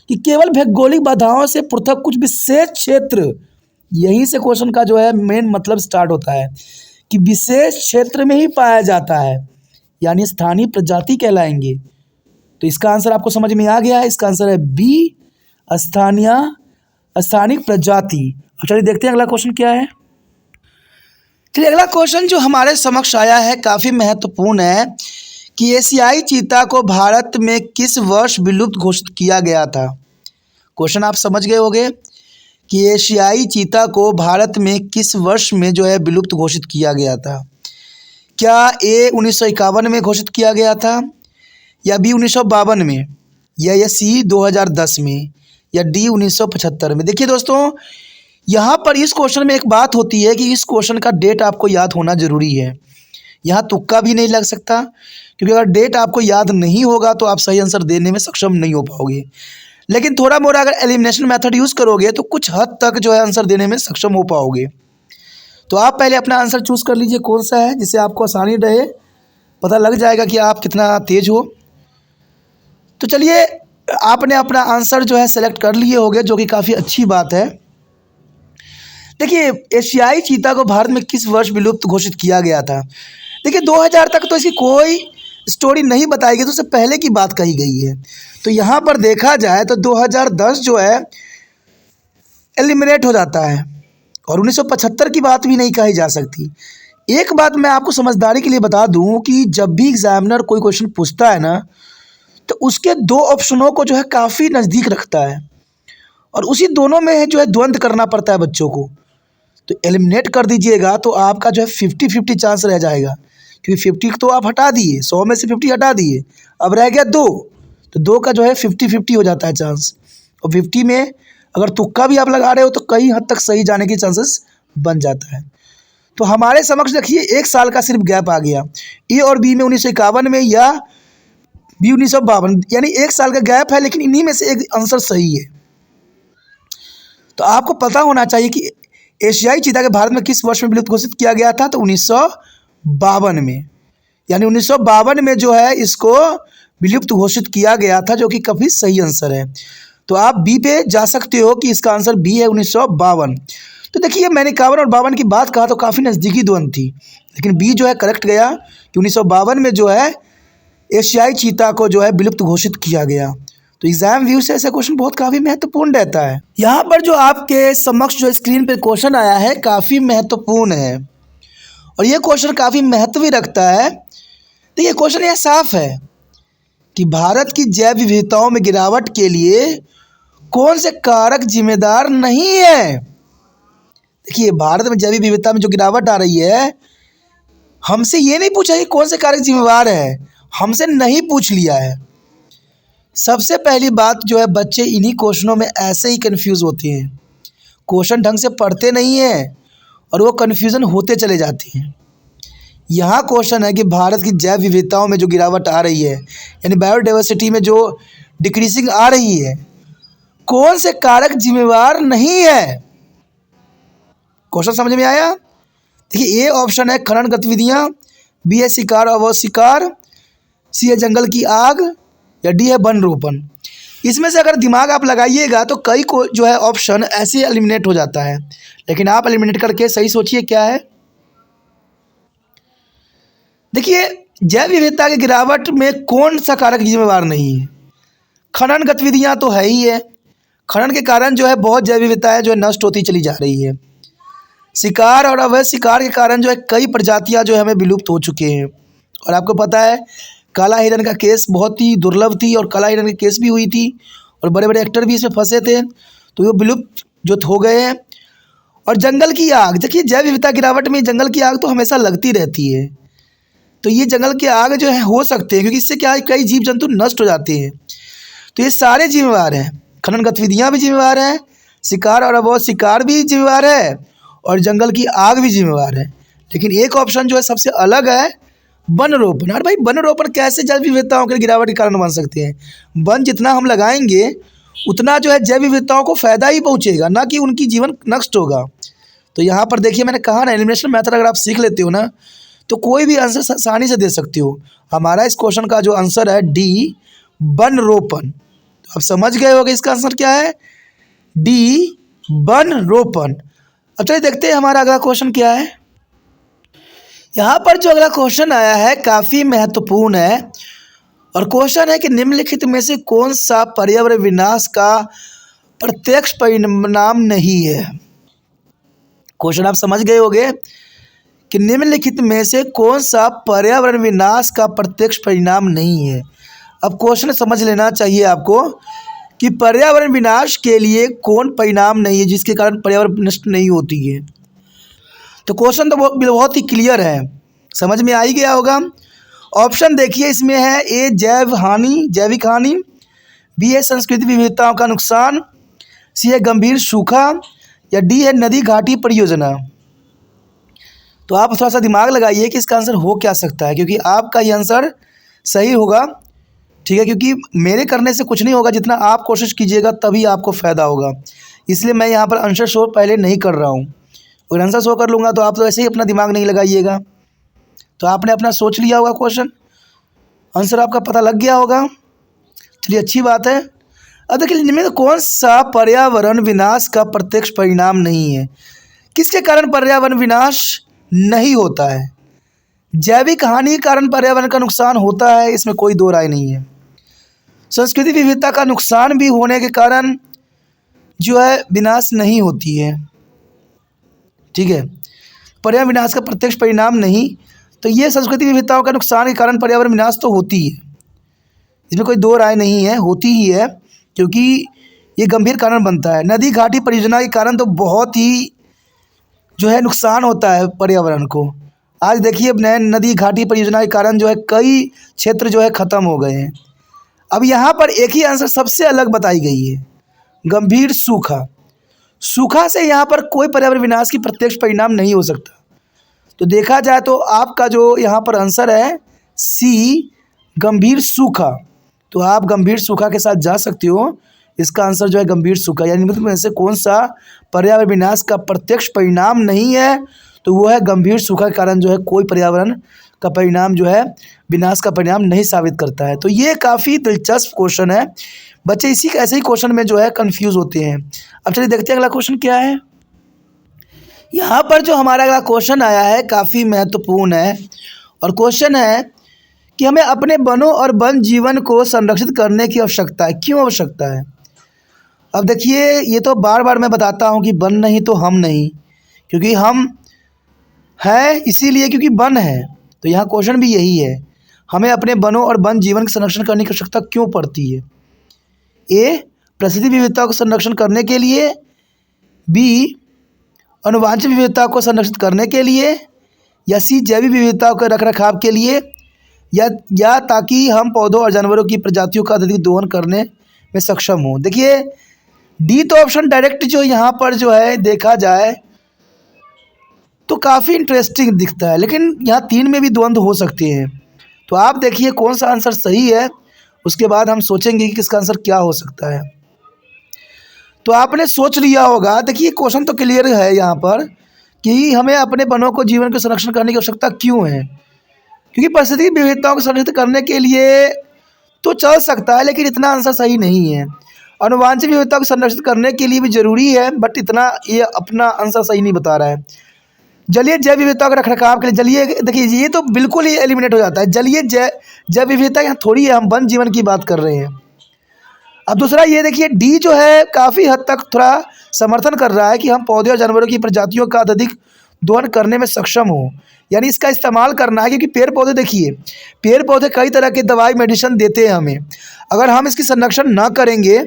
कि केवल भौगोलिक बाधाओं से पृथक कुछ विशेष क्षेत्र, यहीं से क्वेश्चन का जो है मेन मतलब स्टार्ट होता है कि विशेष क्षेत्र में ही पाया जाता है, यानी स्थानीय प्रजाति कहलाएंगे। तो इसका आंसर आपको समझ में आ गया है। इसका आंसर है बी, स्थानिक प्रजाति। चलिए देखते हैं अगला क्वेश्चन क्या है। चलिए अगला क्वेश्चन जो हमारे समक्ष आया है काफ़ी महत्वपूर्ण है कि एशियाई चीता को भारत में किस वर्ष विलुप्त घोषित किया गया था। क्वेश्चन आप समझ गए होंगे कि एशियाई चीता को भारत में किस वर्ष में जो है विलुप्त घोषित किया गया था। क्या ए 1951 में घोषित किया गया था, या बी 1952 में, या सी 2010 में, या डी 1975 में। देखिए दोस्तों, यहाँ पर इस क्वेश्चन में एक बात होती है कि इस क्वेश्चन का डेट आपको याद होना ज़रूरी है। यहाँ तुक्का भी नहीं लग सकता, क्योंकि अगर डेट आपको याद नहीं होगा तो आप सही आंसर देने में सक्षम नहीं हो पाओगे। लेकिन थोड़ा मोड़ा अगर एलिमिनेशन मेथड यूज़ करोगे तो कुछ हद तक जो है आंसर देने में सक्षम हो पाओगे। तो आप पहले अपना आंसर चूज़ कर लीजिए कौन सा है, जिससे आपको आसानी रहे, पता लग जाएगा कि आप कितना तेज़ हो। तो चलिए, आपने अपना आंसर जो है सेलेक्ट कर लिए होंगे, जो कि काफ़ी अच्छी बात है। देखिए, एशियाई चीता को भारत में किस वर्ष विलुप्त घोषित किया गया था। देखिए 2000 तक तो इसकी कोई स्टोरी नहीं बताई गई, तो उससे पहले की बात कही गई है। तो यहाँ पर देखा जाए तो 2010 जो है एलिमिनेट हो जाता है, और 1975 की बात भी नहीं कही जा सकती। एक बात मैं आपको समझदारी के लिए बता दूं कि जब भी एग्जामिनर कोई क्वेश्चन पूछता है ना, तो उसके दो ऑप्शनों को जो है काफ़ी नज़दीक रखता है, और उसी दोनों में जो है द्वंद्व करना पड़ता है बच्चों को। तो एलिमिनेट कर दीजिएगा तो आपका जो है 50-50 चांस रह जाएगा, क्योंकि 50 तो आप हटा दिए, 100 में से 50 हटा दिए, अब रह गया 2, तो 2 का जो है 50-50 हो जाता है चांस। और 50 में अगर तुक्का भी आप लगा रहे हो तो कई हद तक सही जाने की चांसेस बन जाता है। तो हमारे समक्ष देखिए 1 साल का सिर्फ गैप आ गया, ए और बी में 1951 में, या बी 1952, यानी 1 साल का गैप है, लेकिन इन्हीं में से एक आंसर सही है। तो आपको पता होना चाहिए कि एशियाई चीता के भारत में किस वर्ष में विलुप्त घोषित किया गया था। तो 1952 में, यानी 1952 में जो है इसको विलुप्त घोषित किया गया था, जो कि काफ़ी सही आंसर है। तो आप बी पे जा सकते हो कि इसका आंसर बी है 1952। तो देखिए, मैंने 51 और 52 की बात कहा तो काफ़ी नज़दीकी द्वंद्व थी, लेकिन बी जो है करेक्ट गया कि 1952 में जो है एशियाई चीता को जो है विलुप्त घोषित किया गया। तो एग्जाम व्यू से ऐसा क्वेश्चन बहुत काफ़ी महत्वपूर्ण रहता है। यहाँ पर जो आपके समक्ष जो स्क्रीन पे क्वेश्चन आया है काफ़ी महत्वपूर्ण है, और ये क्वेश्चन काफ़ी महत्व भी रखता है। देखिए क्वेश्चन यह साफ है कि भारत की जैव विविधताओं में गिरावट के लिए कौन से कारक जिम्मेदार नहीं है। देखिए, भारत में जैव विविधता में जो गिरावट आ रही है, हमसे ये नहीं पूछा कि कौन से कारक जिम्मेवार है, हमसे नहीं पूछ लिया है। सबसे पहली बात जो है, बच्चे इन्हीं क्वेश्चनों में ऐसे ही कंफ्यूज होते हैं, क्वेश्चन ढंग से पढ़ते नहीं हैं और वो कन्फ्यूज़न होते चले जाते हैं। यहाँ क्वेश्चन है कि भारत की जैव विविधताओं में जो गिरावट आ रही है, यानी बायोडाइवर्सिटी में जो डिक्रीजिंग आ रही है, कौन से कारक जिम्मेवार नहीं है। क्वेश्चन समझ में आया। देखिए, ए ऑप्शन है खनन गतिविधियाँ, बी है शिकार अवैध शिकार, सी है जंगल की आग, या डी है वन रोपण। इसमें से अगर दिमाग आप लगाइएगा तो कई को जो है ऑप्शन ऐसे एलिमिनेट हो जाता है, लेकिन आप एलिमिनेट करके सही सोचिए क्या है। देखिए, जैव विविधता की गिरावट में कौन सा कारक जिम्मेवार नहीं है। खनन गतिविधियां तो है ही है, खनन के कारण जो है बहुत जैव विविधताएं जो है नष्ट होती चली जा रही है। शिकार और अवैध शिकार के कारण जो है कई प्रजातियां जो है हमें विलुप्त हो चुके हैं। और आपको पता है काला हिरन का केस बहुत ही दुर्लभ थी और काला हिरन की केस भी हुई थी और बड़े बड़े एक्टर भी इसमें फंसे थे, तो ये विलुप्त जो हो गए हैं। और जंगल की आग, देखिए जैव विविधता गिरावट में जंगल की आग तो हमेशा लगती रहती है, तो ये जंगल की आग जो है हो सकते हैं क्योंकि इससे क्या है कई जीव जंतु नष्ट हो जाते हैं। तो ये सारे जिम्मेवार हैं, खनन गतिविधियाँ भी जिम्मेवार हैं, शिकार और अवैध शिकार भी जिम्मेवार है और जंगल की आग भी जिम्मेवार है। लेकिन एक ऑप्शन जो है सबसे अलग है, वन रोपण। अरे भाई वन रोपण कैसे जैव विविधताओं के गिरावट के कारण बन सकते हैं? वन जितना हम लगाएंगे उतना जो है जैव विविधताओं को फ़ायदा ही पहुँचेगा, ना कि उनकी जीवन नष्ट होगा। तो यहाँ पर देखिए मैंने कहा ना, एलिमिनेशन मेथड अगर आप सीख लेते हो ना तो कोई भी आंसर आसानी से दे सकते हो। हमारा इस क्वेश्चन का जो आंसर है डी, वन रोपण। तो आप समझ गए होंगे इसका आंसर क्या है, डी, वन रोपण। अब चलिए देखते हैं हमारा अगला क्वेश्चन क्या है। यहाँ पर जो अगला क्वेश्चन आया है काफ़ी महत्वपूर्ण है और क्वेश्चन है कि निम्नलिखित में से कौन सा पर्यावरण विनाश का प्रत्यक्ष परिणाम नहीं है। क्वेश्चन आप समझ गए होंगे कि निम्नलिखित में से कौन सा पर्यावरण विनाश का प्रत्यक्ष परिणाम नहीं है। अब क्वेश्चन समझ लेना चाहिए आपको कि पर्यावरण विनाश के लिए कौन परिणाम नहीं है जिसके कारण पर्यावरण नष्ट नहीं होती है। तो क्वेश्चन तो बहुत ही क्लियर है, समझ में आ ही गया होगा। ऑप्शन देखिए इसमें है, ए जैविक हानि, बी है सांस्कृतिक विविधताओं का नुकसान, सी है गंभीर सूखा, या डी है नदी घाटी परियोजना। तो आप थोड़ा सा दिमाग लगाइए कि इसका आंसर हो क्या सकता है, क्योंकि आपका ये आंसर सही होगा, ठीक है। क्योंकि मेरे करने से कुछ नहीं होगा, जितना आप कोशिश कीजिएगा तभी आपको फ़ायदा होगा। इसलिए मैं यहाँ पर आंसर शो पहले नहीं कर रहा हूँ। अगर आंसर शो कर लूँगा तो आप तो ऐसे ही अपना दिमाग नहीं लगाइएगा। तो आपने अपना सोच लिया होगा क्वेश्चन, आंसर आपका पता लग गया होगा। चलिए अच्छी बात है। अब देखिए इनमें कौन सा पर्यावरण विनाश का प्रत्यक्ष परिणाम नहीं है। किसके कारण पर्यावरण विनाश नहीं होता है? जैविक हानि के कारण पर्यावरण का नुकसान होता है, इसमें कोई दो राय नहीं है। सांस्कृतिक विविधता का नुकसान भी होने के कारण जो है विनाश नहीं होती है, ठीक है। पर्यावरण विनाश का प्रत्यक्ष परिणाम नहीं, तो ये सांस्कृतिक विविधताओं का नुकसान के कारण पर्यावरण विनाश तो होती है, इसमें कोई दो राय नहीं है, होती ही है, क्योंकि ये गंभीर कारण बनता है। नदी घाटी परियोजना के कारण तो बहुत ही जो है नुकसान होता है पर्यावरण को। आज देखिए नदी घाटी परियोजना के कारण जो है कई क्षेत्र जो है ख़त्म हो गए हैं। अब यहाँ पर एक ही आंसर सबसे अलग बताई गई है, गंभीर सूखा। सूखा से यहाँ पर कोई पर्यावरण विनाश की प्रत्यक्ष परिणाम नहीं हो सकता। तो देखा जाए तो आपका जो यहाँ पर आंसर है सी, गंभीर सूखा। तो आप गंभीर सूखा के साथ जा सकते हो। इसका आंसर जो है गंभीर सूखा, यानी निम्नलिखित में से कौन सा पर्यावरण विनाश का प्रत्यक्ष परिणाम नहीं है, तो वो है गंभीर सूखा के कारण जो है कोई पर्यावरण का परिणाम जो है विनाश का परिणाम नहीं साबित करता है। तो ये काफ़ी दिलचस्प क्वेश्चन है, बच्चे इसी ऐसे ही क्वेश्चन में जो है कंफ्यूज होते हैं। अब चलिए देखते हैं अगला क्वेश्चन क्या है। यहाँ पर जो हमारा अगला क्वेश्चन आया है काफ़ी महत्वपूर्ण है और क्वेश्चन है कि हमें अपने वनों और वन जीवन को संरक्षित करने की आवश्यकता है। क्यों आवश्यकता है? अब देखिए ये तो बार बार मैं बताता हूँ कि वन नहीं तो हम नहीं, क्योंकि हम हैं इसीलिए क्योंकि वन है। तो यहाँ क्वेश्चन भी यही है, हमें अपने वनों और वन जीवन के संरक्षण करने की आवश्यकता क्यों पड़ती है? ए, पारिस्थितिक विविधता को संरक्षण करने के लिए, बी, अनुवांशिक विविधता को संरक्षित करने के लिए, या सी, जैविक विविधता के रखरखाव के लिए, या ताकि हम पौधों और जानवरों की प्रजातियों का अधिक दोहन करने में सक्षम हों। देखिए डी तो ऑप्शन डायरेक्ट जो यहाँ पर जो है देखा जाए तो काफ़ी इंटरेस्टिंग दिखता है, लेकिन यहाँ तीन में भी द्वंद्व हो सकते हैं। तो आप देखिए कौन सा आंसर सही है, उसके बाद हम सोचेंगे कि किसका आंसर क्या हो सकता है। तो आपने सोच लिया होगा। देखिए क्वेश्चन तो क्लियर है यहाँ पर कि हमें अपने वनों को जीवन के संरक्षण करने की आवश्यकता क्यों है, क्योंकि पारिस्थितिक विविधताओं को संरक्षित करने के लिए तो चल सकता है, लेकिन इतना आंसर सही नहीं है। अनुवांशिक विविधता को संरक्षित करने के लिए भी ज़रूरी है, बट इतना ये अपना आंसर सही नहीं बता रहा है। जलीय जैव विविधता का रखरखाव के लिए, जलीय देखिए ये तो बिल्कुल ही एलिमिनेट हो जाता है। जलीय जैव विविधता यहाँ थोड़ी है, हम वन जीवन की बात कर रहे हैं। अब दूसरा ये देखिए, डी जो है काफ़ी हद तक थोड़ा समर्थन कर रहा है कि हम पौधे और जानवरों की प्रजातियों का अत्यधिक दोहन करने में सक्षम हो, यानी इसका इस्तेमाल करना है, क्योंकि पेड़ पौधे देखिए, पेड़ पौधे कई तरह के दवाई मेडिसिन देते हैं हमें। अगर हम इसकी संरक्षण ना करेंगे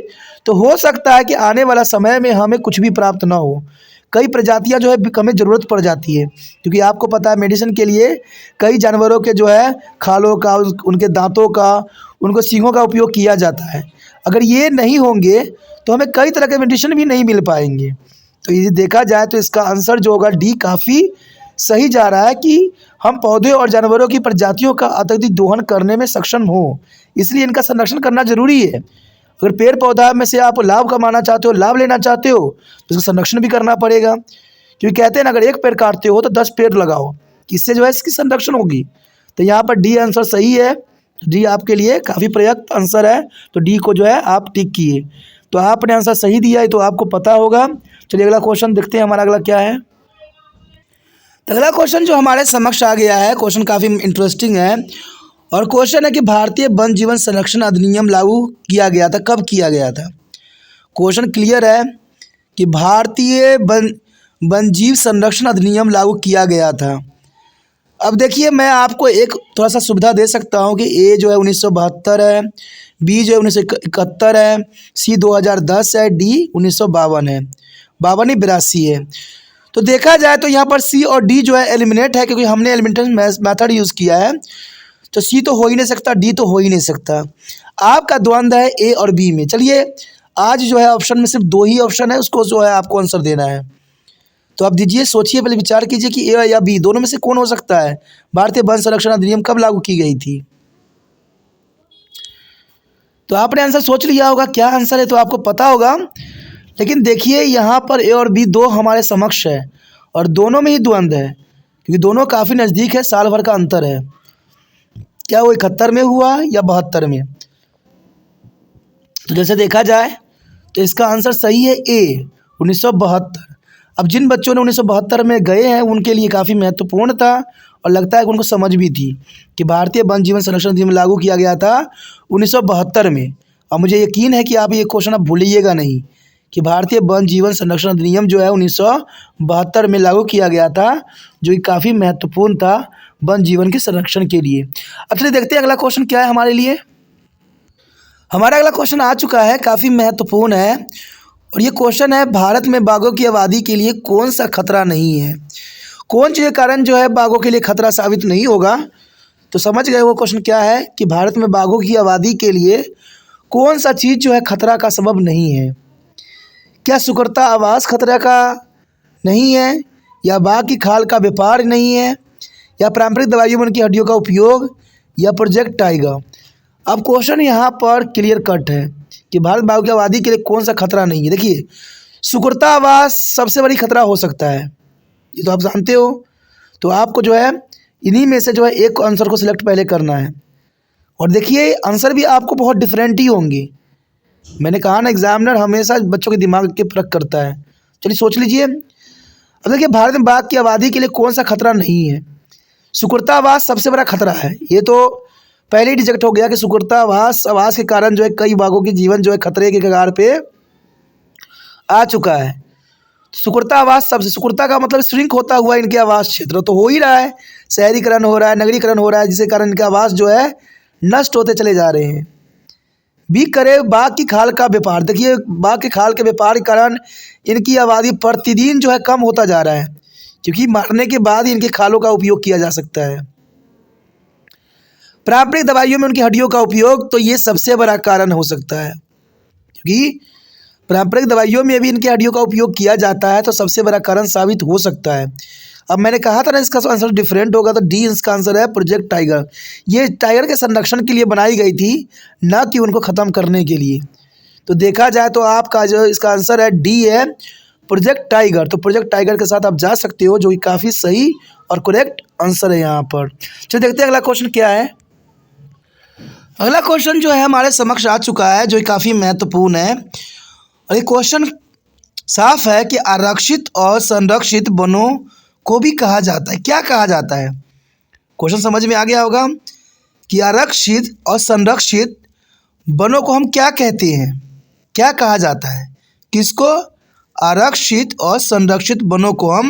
तो हो सकता है कि आने वाला समय में हमें कुछ भी प्राप्त ना हो। कई प्रजातियां जो है हमें ज़रूरत पड़ जाती है, क्योंकि आपको पता है मेडिसिन के लिए कई जानवरों के जो है खालों का, उनके दांतों का, उनको सींगों का उपयोग किया जाता है। अगर ये नहीं होंगे तो हमें कई तरह के मेडिसिन भी नहीं मिल पाएंगे। तो ये देखा जाए तो इसका आंसर जो होगा डी काफ़ी सही जा रहा है कि हम पौधे और जानवरों की प्रजातियों का अत्यधिक दोहन करने में सक्षम हो, इसलिए इनका संरक्षण करना जरूरी है। अगर पेड़ पौधा में से आप लाभ कमाना चाहते हो, लाभ लेना चाहते हो, तो इसका संरक्षण भी करना पड़ेगा, क्योंकि कहते हैं ना, अगर एक पेड़ काटते हो तो 10 पेड़ लगाओ, इससे जो है इसकी संरक्षण होगी। तो यहाँ पर डी आंसर सही है। डी आपके लिए काफ़ी प्रयुक्त आंसर है, तो डी को जो है आप टिक किए। तो आपने आंसर सही दिया है, तो आपको पता होगा। चलिए अगला क्वेश्चन देखते हैं, हमारा अगला क्या है। तो अगला क्वेश्चन जो हमारे समक्ष आ गया है, क्वेश्चन काफ़ी इंटरेस्टिंग है, और क्वेश्चन है कि भारतीय वन जीवन संरक्षण अधिनियम लागू किया गया था, कब किया गया था। क्वेश्चन क्लियर है कि भारतीय वन जीव संरक्षण अधिनियम लागू किया गया था। अब देखिए, मैं आपको एक थोड़ा सा सुविधा दे सकता हूँ कि ए जो है 1972 है, बी जो है 1971 है, सी 2010 है, डी 1952 है, 52 नहीं 82 है। तो देखा जाए तो यहाँ पर सी और डी जो है एलिमिनेट है, क्योंकि हमने एलिमिनेशन मेथड यूज़ किया है। तो सी तो हो ही नहीं सकता, डी तो हो ही नहीं सकता। आपका द्वंद्व है ए और बी में। चलिए, आज जो है ऑप्शन में सिर्फ 2 ही ऑप्शन है, उसको जो है आपको आंसर देना है। तो आप दीजिए, सोचिए, पहले विचार कीजिए कि ए या बी दोनों में से कौन हो सकता है। भारतीय वन संरक्षण अधिनियम कब लागू की गई थी। तो आपने आंसर सोच लिया होगा क्या आंसर है, तो आपको पता होगा। लेकिन देखिए, यहाँ पर ए और बी दो हमारे समक्ष है, और दोनों में ही द्वंद्व है, क्योंकि दोनों काफ़ी नज़दीक है, साल भर का अंतर है। क्या वो 71 में हुआ या 72 में। तो जैसे देखा जाए तो इसका आंसर सही है ए 1972। अब जिन बच्चों ने 1972 में गए हैं उनके लिए काफ़ी महत्वपूर्ण था, और लगता है कि उनको समझ भी थी कि भारतीय वन जीवन संरक्षण अधिनियम लागू किया गया था 1972 में। और मुझे यकीन है कि आप ये क्वेश्चन आप भूलिएगा नहीं कि भारतीय वन जीवन संरक्षण अधिनियम जो है 1972 में लागू किया गया था, जो कि काफ़ी महत्वपूर्ण था वन जीवन के संरक्षण के लिए। अब चलिए देखते हैं अगला क्वेश्चन क्या है हमारे लिए। हमारा अगला क्वेश्चन आ चुका है, काफ़ी महत्वपूर्ण है, और ये क्वेश्चन है, भारत में बाघों की आबादी के लिए कौन सा खतरा नहीं है। कौन सी कारण जो है बाघों के लिए खतरा साबित नहीं होगा। तो समझ गए वो क्वेश्चन क्या है कि भारत में बाघों की आबादी के लिए कौन सा चीज़ जो है खतरा का सबब नहीं है। क्या सुकरता आवास खतरा का नहीं है, या बाघ की खाल का व्यापार नहीं है, या पारंपरिक दवाइयों में उनकी हड्डियों का उपयोग, या प्रोजेक्ट टाइगर। अब क्वेश्चन यहाँ पर क्लियर कट है कि भारत बाघों की आबादी के लिए कौन सा खतरा नहीं है। देखिए, सुकरता आवास सबसे बड़ी खतरा हो सकता है, ये तो आप जानते हो। तो आपको जो है इन्हीं में से जो है एक आंसर को सिलेक्ट पहले करना है, और देखिए आंसर भी आपको बहुत डिफरेंट ही होंगे। मैंने कहा ना, एग्जामिनर हमेशा बच्चों के दिमाग के परख करता है। चलिए सोच लीजिए। अब देखिए, भारत में बाघ की आबादी के लिए कौन सा खतरा नहीं है। सुकरता आवास सबसे बड़ा खतरा है, ये तो पहले ही डिटेक्ट हो गया कि सुकरता आवास के कारण जो है कई बाघों की जीवन जो है खतरे के कगार पे आ चुका है। सुकरता आवास सबसे, सुकरता का मतलब श्रिंक होता हुआ इनके आवास क्षेत्र तो हो ही रहा है, शहरीकरण हो रहा है, नगरीकरण हो रहा है, जिसके कारण इनके आवास जो है नष्ट होते चले जा रहे हैं। भी करे बाघ की खाल का व्यापार। देखिए, बाघ के खाल के व्यापार के कारण इनकी आबादी प्रतिदिन जो है कम होता जा रहा है, क्योंकि मारने के बाद ही इनके खालों का उपयोग किया जा सकता है। पारंपरिक दवाइयों में उनकी हड्डियों का उपयोग, तो ये सबसे बड़ा कारण हो सकता है, क्योंकि पारंपरिक दवाइयों में भी इनकी हड्डियों का उपयोग किया जाता है, तो सबसे बड़ा कारण साबित हो सकता है। अब मैंने कहा था ना इसका आंसर डिफरेंट होगा, तो डी इसका आंसर है प्रोजेक्ट टाइगर। ये टाइगर के संरक्षण के लिए बनाई गई थी, ना कि उनको ख़त्म करने के लिए। तो देखा जाए तो आपका जो इसका आंसर है डी है प्रोजेक्ट टाइगर। तो प्रोजेक्ट टाइगर के साथ आप जा सकते हो, जो कि काफ़ी सही और करेक्ट आंसर है यहाँ पर। चलिए देखते हैं अगला क्वेश्चन क्या है। अगला क्वेश्चन जो है हमारे समक्ष आ चुका है, जो काफ़ी महत्वपूर्ण है, और ये क्वेश्चन साफ है कि आरक्षित और संरक्षित वनों को भी कहा जाता है। क्या कहा जाता है, क्वेश्चन समझ में आ गया होगा। कि आरक्षित और संरक्षित वनों को हम क्या कहते हैं। क्या कहा जाता है? किसको? आरक्षित और संरक्षित वनों को हम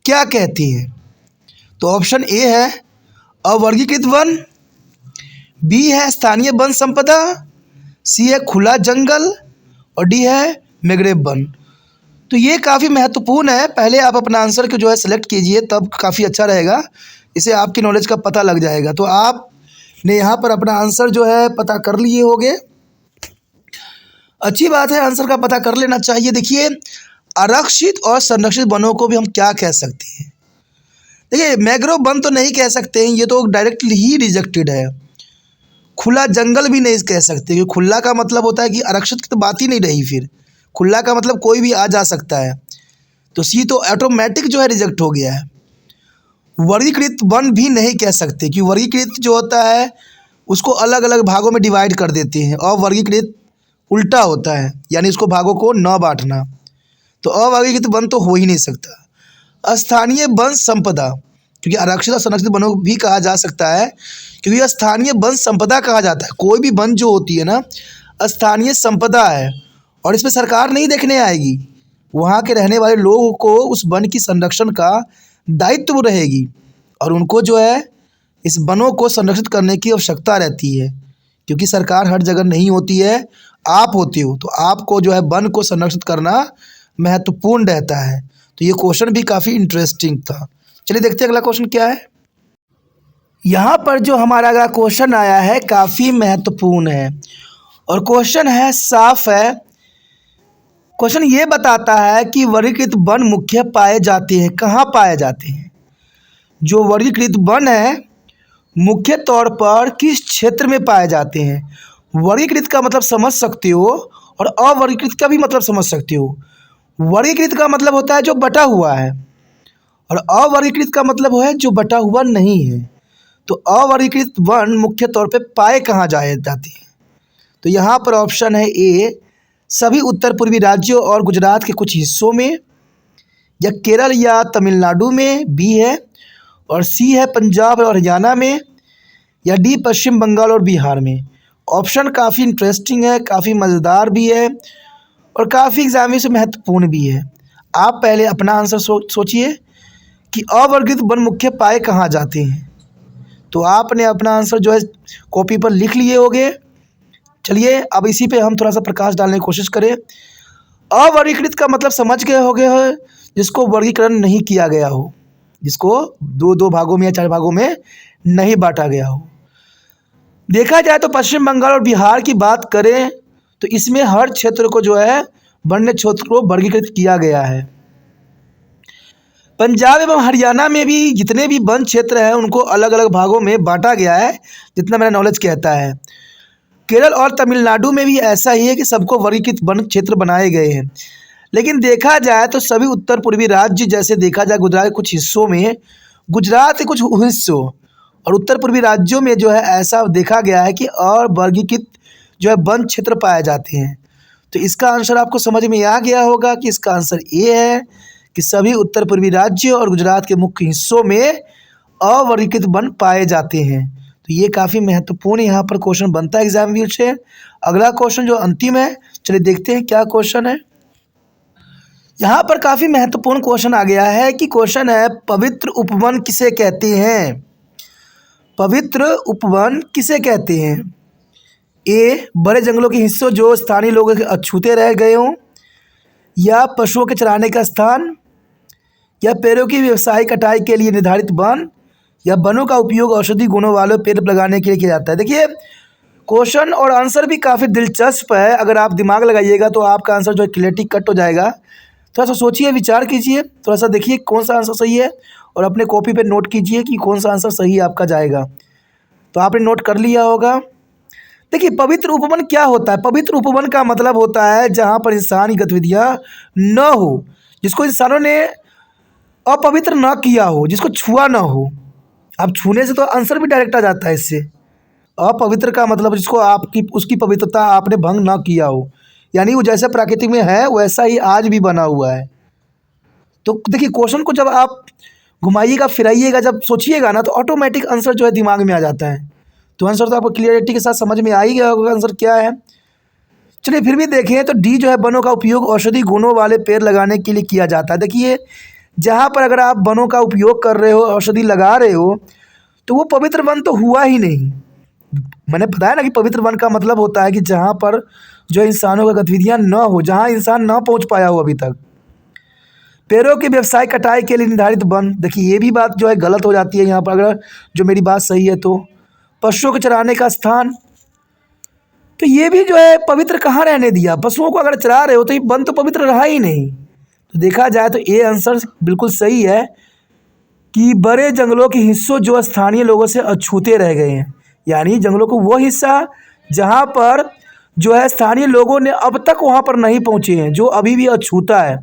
क्या कहते हैं? तो ऑप्शन ए है अवर्गीकृत वन, बी है स्थानीय वन संपदा, सी है खुला जंगल और डी है मैंग्रोव वन। तो ये काफ़ी महत्वपूर्ण है, पहले आप अपना आंसर को जो है सेलेक्ट कीजिए, तब काफ़ी अच्छा रहेगा, इससे आपकी नॉलेज का पता लग जाएगा। तो आपने यहाँ पर अपना आंसर जो है पता कर लिए होंगे, अच्छी बात है, आंसर का पता कर लेना चाहिए। देखिए आरक्षित और संरक्षित वनों को भी हम क्या कह सकते हैं? देखिए मैंग्रोव वन तो नहीं कह सकते हैं, ये तो डायरेक्टली ही रिजेक्टेड है। खुला जंगल भी नहीं कह सकते, क्योंकि खुला का मतलब होता है कि आरक्षित की तो बात ही नहीं रही, फिर खुला का मतलब कोई भी आ जा सकता है। तो सी तो ऑटोमेटिक जो है रिजेक्ट हो गया है। वर्गीकृत वन भी नहीं कह सकते, क्योंकि वर्गीकृत जो होता है उसको अलग अलग भागों में डिवाइड कर देते हैं, और वर्गीकृत उल्टा होता है, यानी इसको भागों को न बांटना। तो अवर्गीकृत वन तो हो ही नहीं सकता। स्थानीय वन संपदा, क्योंकि आरक्षित और संरक्षित वनों भी कहा जा सकता है, क्योंकि स्थानीय वन संपदा कहा जाता है। कोई भी वन जो होती है ना स्थानीय संपदा है, और इसमें सरकार नहीं देखने आएगी, वहाँ के रहने वाले लोगों को उस वन की संरक्षण का दायित्व रहेगी, और उनको जो है इस वनों को संरक्षित करने की आवश्यकता रहती है, क्योंकि सरकार हर जगह नहीं होती है, आप होते हो, तो आपको जो है वन को संरक्षित करना महत्वपूर्ण रहता है। तो ये क्वेश्चन भी काफ़ी इंटरेस्टिंग था। चलिए देखते हैं अगला क्वेश्चन क्या है। यहाँ पर जो हमारा अगला क्वेश्चन आया है काफ़ी महत्वपूर्ण है, और क्वेश्चन है साफ है। क्वेश्चन ये बताता है कि वर्गीकृत वन मुख्य पाए जाते हैं, कहाँ पाए जाते हैं? जो वर्गीकृत वन है मुख्य तौर पर किस क्षेत्र में पाए जाते हैं? वर्गीकृत का मतलब समझ सकते हो, और अवर्गीकृत का भी मतलब समझ सकते हो। वर्गीकृत का मतलब होता है जो बटा हुआ है, और अवर्गीकृत का मतलब है जो बटा हुआ नहीं है। तो अवर्गीकृत वन मुख्य तौर पे पाए कहाँ जाए जाते हैं? तो यहाँ पर ऑप्शन है ए सभी उत्तर पूर्वी राज्यों और गुजरात के कुछ हिस्सों में, या केरल या तमिलनाडु में, बी है, और सी है पंजाब और हरियाणा में, या डी पश्चिम बंगाल और बिहार में। ऑप्शन काफ़ी इंटरेस्टिंग है, काफ़ी मज़ेदार भी है, और काफ़ी एग्जाम में से महत्वपूर्ण भी है। आप पहले अपना आंसर सोचिए कि अवर्गीकृत वन मुख्य पाए कहाँ जाते हैं। तो आपने अपना आंसर जो है कॉपी पर लिख लिए होंगे। चलिए अब इसी पे हम थोड़ा सा प्रकाश डालने की कोशिश करें। अवर्गीकृत का मतलब समझ गए होंगे, जिसको वर्गीकरण नहीं किया गया हो, जिसको दो भागों में या 4 भागों में नहीं बांटा गया हो। देखा जाए तो पश्चिम बंगाल और बिहार की बात करें तो इसमें हर क्षेत्र को जो है वन्य क्षेत्र को वर्गीकृत किया गया है। पंजाब एवं हरियाणा में भी जितने भी वन क्षेत्र हैं उनको अलग अलग भागों में बांटा गया है, जितना मेरा नॉलेज कहता है। केरल और तमिलनाडु में भी ऐसा ही है कि सबको वर्गीकृत वन क्षेत्र बनाए गए हैं। लेकिन देखा जाए तो सभी उत्तर पूर्वी राज्य, जैसे देखा जाए गुजरात के कुछ हिस्सों में, गुजरात के कुछ हिस्सों और उत्तर पूर्वी राज्यों में जो है ऐसा देखा गया है कि अवर्गीकृत जो है वन क्षेत्र पाए जाते हैं। तो इसका आंसर आपको समझ में आ गया होगा कि इसका आंसर ये है कि सभी उत्तर पूर्वी राज्यों और गुजरात के मुख्य हिस्सों में अवर्गीकृत वन पाए जाते हैं। तो ये काफ़ी महत्वपूर्ण यहाँ पर क्वेश्चन बनता है एग्जाम व्यू से। अगला क्वेश्चन जो अंतिम है, चलिए देखते हैं क्या क्वेश्चन है। यहाँ पर काफ़ी महत्वपूर्ण क्वेश्चन आ गया है कि क्वेश्चन है पवित्र उपवन किसे कहते हैं? पवित्र उपवन किसे कहते हैं? ए बड़े जंगलों के हिस्सों जो स्थानीय लोगों के अछूते रह गए हों, या पशुओं के चराने का स्थान, या पेड़ों की व्यवसायिक कटाई के लिए निर्धारित वन, या वनों का उपयोग औषधि गुणों वाले पेड़ लगाने के लिए किया जाता है। देखिए क्वेश्चन और आंसर भी काफ़ी दिलचस्प है, अगर आप दिमाग लगाइएगा तो आपका आंसर जो है क्लियरिटी कट हो जाएगा। थोड़ा सा सोचिए, विचार कीजिए, थोड़ा सा देखिए कौन सा आंसर सही है, और अपने कॉपी पे नोट कीजिए कि कौन सा आंसर सही आपका जाएगा। तो आपने नोट कर लिया होगा। देखिए पवित्र उपवन क्या होता है? पवित्र उपवन का मतलब होता है जहाँ पर इंसानी गतिविधियाँ न हो, जिसको इंसानों ने अपवित्र न किया हो, जिसको छुआ न हो। अब छूने से तो आंसर भी डायरेक्ट आ जाता है इससे। अपवित्र का मतलब जिसको आपकी उसकी पवित्रता आपने भंग ना किया हो, यानी वो जैसे प्राकृतिक में है वैसा ही आज भी बना हुआ है। तो देखिए क्वेश्चन को जब आप घुमाइएगा फिराइएगा, जब सोचिएगा ना, तो ऑटोमेटिक आंसर जो है दिमाग में आ जाता है। तो आंसर तो आपको क्लियरिटी के साथ समझ में आ ही गया होगा आंसर क्या है। चलिए फिर भी देखें तो डी जो है, वनों का उपयोग औषधि गुणों वाले पेड़ लगाने के लिए किया जाता है। देखिए जहाँ पर अगर आप वनों का उपयोग कर रहे हो, औषधि लगा रहे हो, तो वो पवित्र वन तो हुआ ही नहीं। मैंने बताया ना कि पवित्र वन का मतलब होता है कि जहाँ पर जो इंसानों का गतिविधियाँ न हो, जहाँ इंसान ना पहुँच पाया हो अभी तक। पेड़ों की व्यवसाय कटाई के लिए निर्धारित वन, देखिए ये भी बात जो है गलत हो जाती है यहाँ पर, अगर जो मेरी बात सही है तो। पशुओं को चराने का स्थान, तो ये भी जो है पवित्र कहाँ रहने दिया। पशुओं को अगर चरा रहे हो तो ये वन तो पवित्र रहा ही नहीं। तो देखा जाए तो ये आंसर बिल्कुल सही है कि बड़े जंगलों के हिस्सों जो स्थानीय लोगों से अछूते रह गए हैं, यानी जंगलों को वो हिस्सा जहाँ पर जो है स्थानीय लोगों ने अब तक वहाँ पर नहीं पहुँचे हैं, जो अभी भी अछूता है।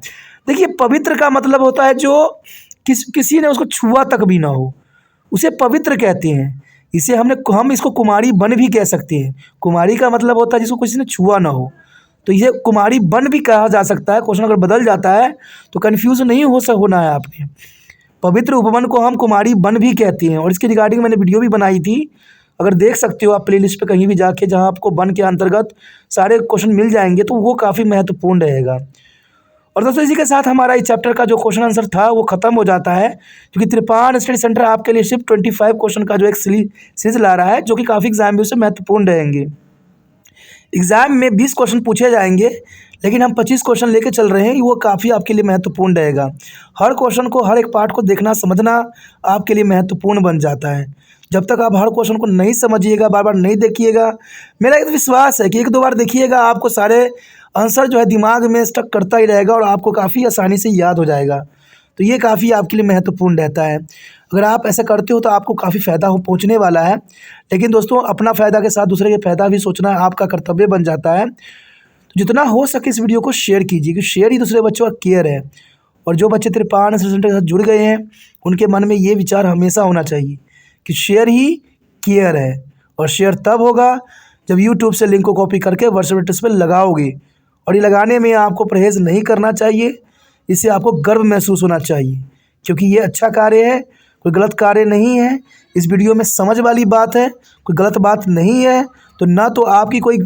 देखिए पवित्र का मतलब होता है जो किसी ने उसको छुआ तक भी ना हो, उसे पवित्र कहते हैं। इसे हम इसको कुमारी वन भी कह सकते हैं। कुमारी का मतलब होता है जिसको किसी ने छुआ ना हो, तो ये कुमारी वन भी कहा जा सकता है। क्वेश्चन अगर बदल जाता है तो कन्फ्यूज़ नहीं होना है आपने। पवित्र उपवन को हम कुमारी वन भी कहते हैं, और इसके रिगार्डिंग मैंने वीडियो भी बनाई थी, अगर देख सकते हो आप प्लेलिस्ट पे कहीं भी जाके, जहाँ आपको वन के अंतर्गत सारे क्वेश्चन मिल जाएंगे, तो वो काफ़ी महत्वपूर्ण रहेगा। और दोस्तों इसी के साथ हमारा इस चैप्टर का जो क्वेश्चन आंसर था वो ख़त्म हो जाता है, क्योंकि त्रिपान स्टडी सेंटर आपके लिए सिर्फ 25 क्वेश्चन का जो एक सीरीज ला रहा है, जो कि काफ़ी एग्जाम में उससे महत्वपूर्ण रहेंगे। एग्ज़ाम में 20 क्वेश्चन पूछे जाएंगे, लेकिन हम 25 क्वेश्चन लेके चल रहे हैं, वो काफ़ी आपके लिए महत्वपूर्ण रहेगा। हर क्वेश्चन को, हर एक पार्ट को देखना समझना आपके लिए महत्वपूर्ण बन जाता है। जब तक आप हर क्वेश्चन को नहीं समझिएगा, बार बार नहीं देखिएगा, मेरा एक विश्वास है कि 1-2 बार देखिएगा, आपको सारे आंसर जो है दिमाग में स्टक करता ही रहेगा और आपको काफ़ी आसानी से याद हो जाएगा। तो ये काफ़ी आपके लिए महत्वपूर्ण रहता है। अगर आप ऐसा करते हो तो आपको काफ़ी फ़ायदा पहुँचने वाला है। लेकिन दोस्तों अपना फ़ायदा के साथ दूसरे के फ़ायदा भी सोचना आपका कर्तव्य बन जाता है। तो जितना हो सके इस वीडियो को शेयर कीजिए, क्योंकि शेयर ही दूसरे बच्चों का केयर है। और जो बच्चे त्रिपान सेंटर के साथ जुड़ गए हैं, उनके मन में ये विचार हमेशा होना चाहिए कि शेयर ही केयर है। और शेयर तब होगा जब यूट्यूब से लिंक को कॉपी करके व्हाट्सएप स्टेटस पर लगाओगे। और ये लगाने में आपको परहेज़ नहीं करना चाहिए, इससे आपको गर्व महसूस होना चाहिए, क्योंकि ये अच्छा कार्य है, कोई गलत कार्य नहीं है। इस वीडियो में समझ वाली बात है, कोई गलत बात नहीं है। तो ना तो आपकी कोई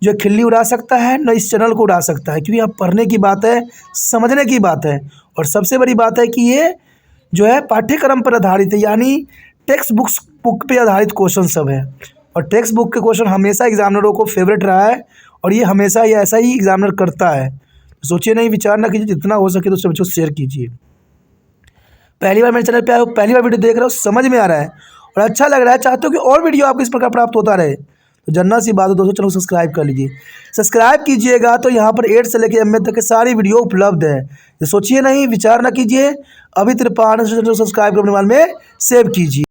जो खिल्ली उड़ा सकता है, ना इस चैनल को उड़ा सकता है, क्योंकि यहाँ पढ़ने की बात है, समझने की बात है। और सबसे बड़ी बात है कि ये जो है पाठ्यक्रम पर आधारित है, यानी टेक्स्ट बुक पे आधारित क्वेश्चन सब है। और टेक्स्ट बुक के क्वेश्चन हमेशा एग्जामिनरों को फेवरेट रहा है, और ये हमेशा ये ऐसा ही एग्जामिनर करता है। सोचिए नहीं, विचार ना कीजिए, जितना हो सके दूसरे बच्चों से शेयर कीजिए। पहली बार मेरे चैनल पे आए हो, पहली बार वीडियो देख रहे हो, समझ में आ रहा है और अच्छा लग रहा है, चाहते हो कि और वीडियो आपको इस प्रकार प्राप्त होता रहे, तो जन्नत सी बात है दोस्तों, चलो सब्सक्राइब कर लीजिए। सब्सक्राइब कीजिएगा तो यहाँ पर 8 से लेकर एम तक के सारी वीडियो उपलब्ध है। तो सोचिए नहीं, विचार ना कीजिए, अभी त्रिपान सब्सक्राइब करने वाले में सेव कीजिए।